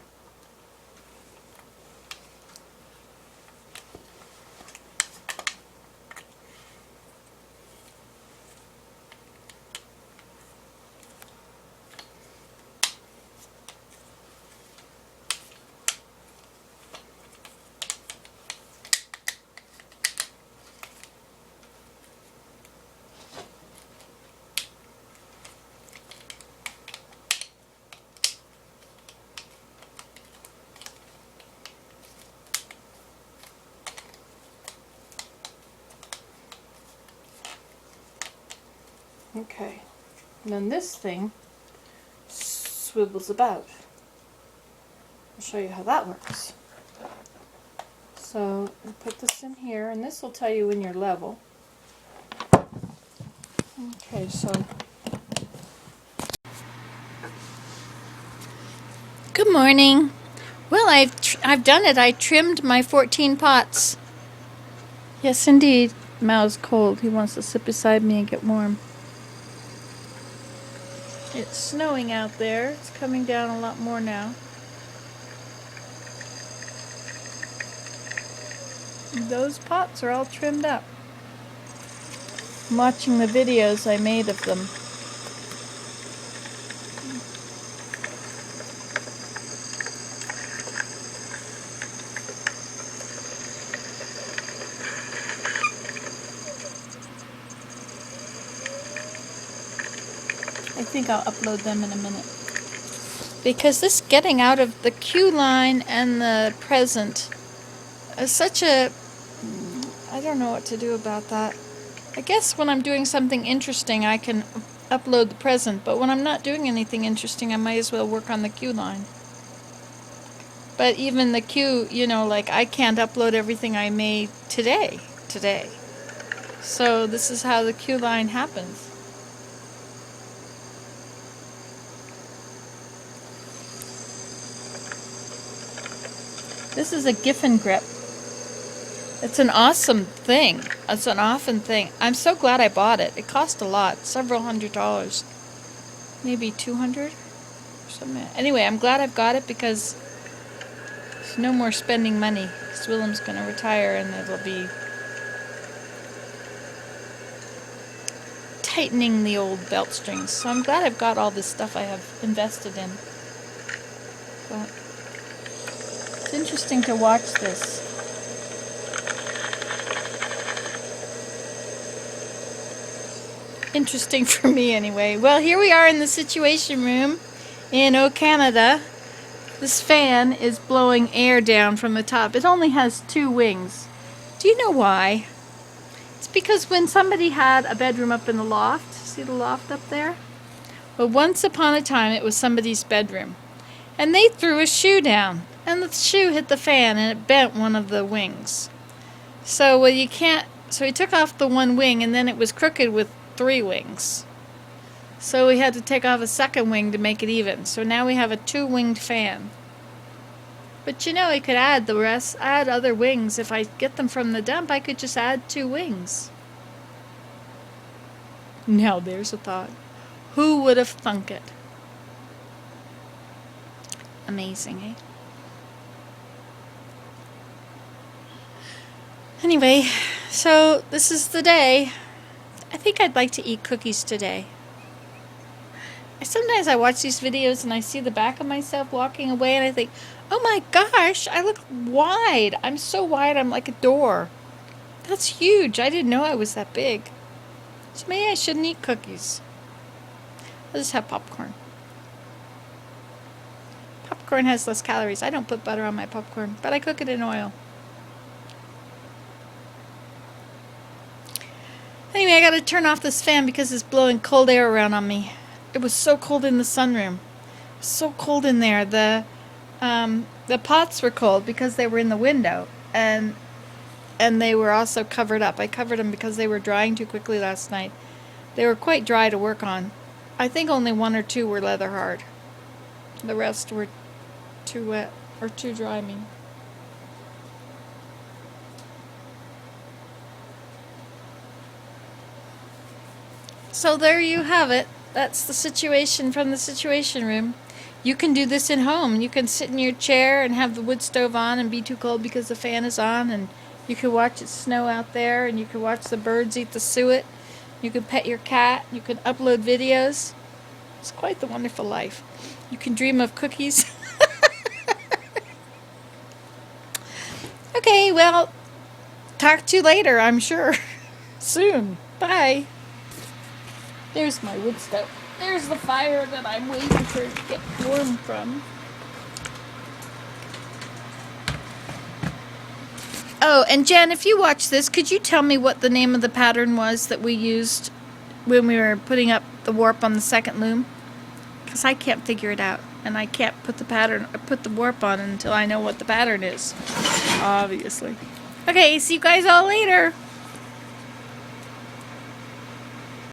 Okay, and then this thing swivels about. I'll show you how that works. So we put this in here, and this will tell you when you're level. Okay, so Good morning. Well, I've done it. I trimmed my 14 pots. yes, indeed. Mao's cold. He wants to sit beside me and get warm. It's snowing out there. It's coming down a lot more now. Those pots are all trimmed up. I'm watching the videos I made of them. I think I'll upload them in a minute. Because this getting out of the queue line and the present is such a... I don't know what to do about that. I guess when I'm doing something interesting I can upload the present, but when I'm not doing anything interesting I might as well work on the queue line. But even the queue, you know, like I can't upload everything I made today. So this is how the queue line happens. This is a Giffen grip. It's an awesome thing. It's an awesome thing. I'm so glad I bought it. It cost a lot, several $100s. Maybe 200 or something. Anyway, I'm glad I've got it because there's no more spending money. Willem's going to retire and it'll be tightening the old belt strings. So I'm glad I've got all this stuff I have invested in. But it's interesting to watch this. interesting for me anyway. Well, here we are in the Situation Room in Canada. This fan is blowing air down from the top. It only has 2 wings. Do you know why? It's because when somebody had a bedroom up in the loft, see the loft up there? Well, once upon a time it was somebody's bedroom. And they threw a shoe down. And the shoe hit the fan and it bent one of the wings. So he took off the 1 wing and then it was crooked with 3 wings. So we had to take off a second wing to make it even. So now we have a 2-winged fan. But you know, I could add other wings. If I get them from the dump, I could just add 2 wings. Now there's a thought. Who would have thunk it? Amazing, eh? Anyway, so this is the day. I think I'd like to eat cookies today. Sometimes I watch these videos and I see the back of myself walking away and I think, oh my gosh, I look wide. I'm so wide, I'm like a door. That's huge. I didn't know I was that big. So maybe I shouldn't eat cookies. I'll just have popcorn. Popcorn has less calories. I don't put butter on my popcorn, but I cook it in oil. Anyway, I gotta turn off this fan because it's blowing cold air around on me. It was so cold in the sunroom. So cold in there. The pots were cold because they were in the window, and they were also covered up. I covered them because they were drying too quickly last night. They were quite dry to work on. I think only 1 or 2 were leather hard. The rest were too wet, or too dry, I mean. So there you have it. That's the situation from the Situation Room. You can do this at home. You can sit in your chair and have the wood stove on and be too cold because the fan is on, and you can watch it snow out there, and you can watch the birds eat the suet. You can pet your cat. You can upload videos. It's quite the wonderful life. You can dream of cookies. Okay, well, talk to you later, I'm sure. Soon. Bye. There's my wood stove. There's the fire that I'm waiting for it to get warm from. Oh, and Jen, if you watch this, could you tell me what the name of the pattern was that we used when we were putting up the warp on the second loom? Because I can't figure it out, and I can't put the warp on until I know what the pattern is, obviously. Okay, see you guys all later.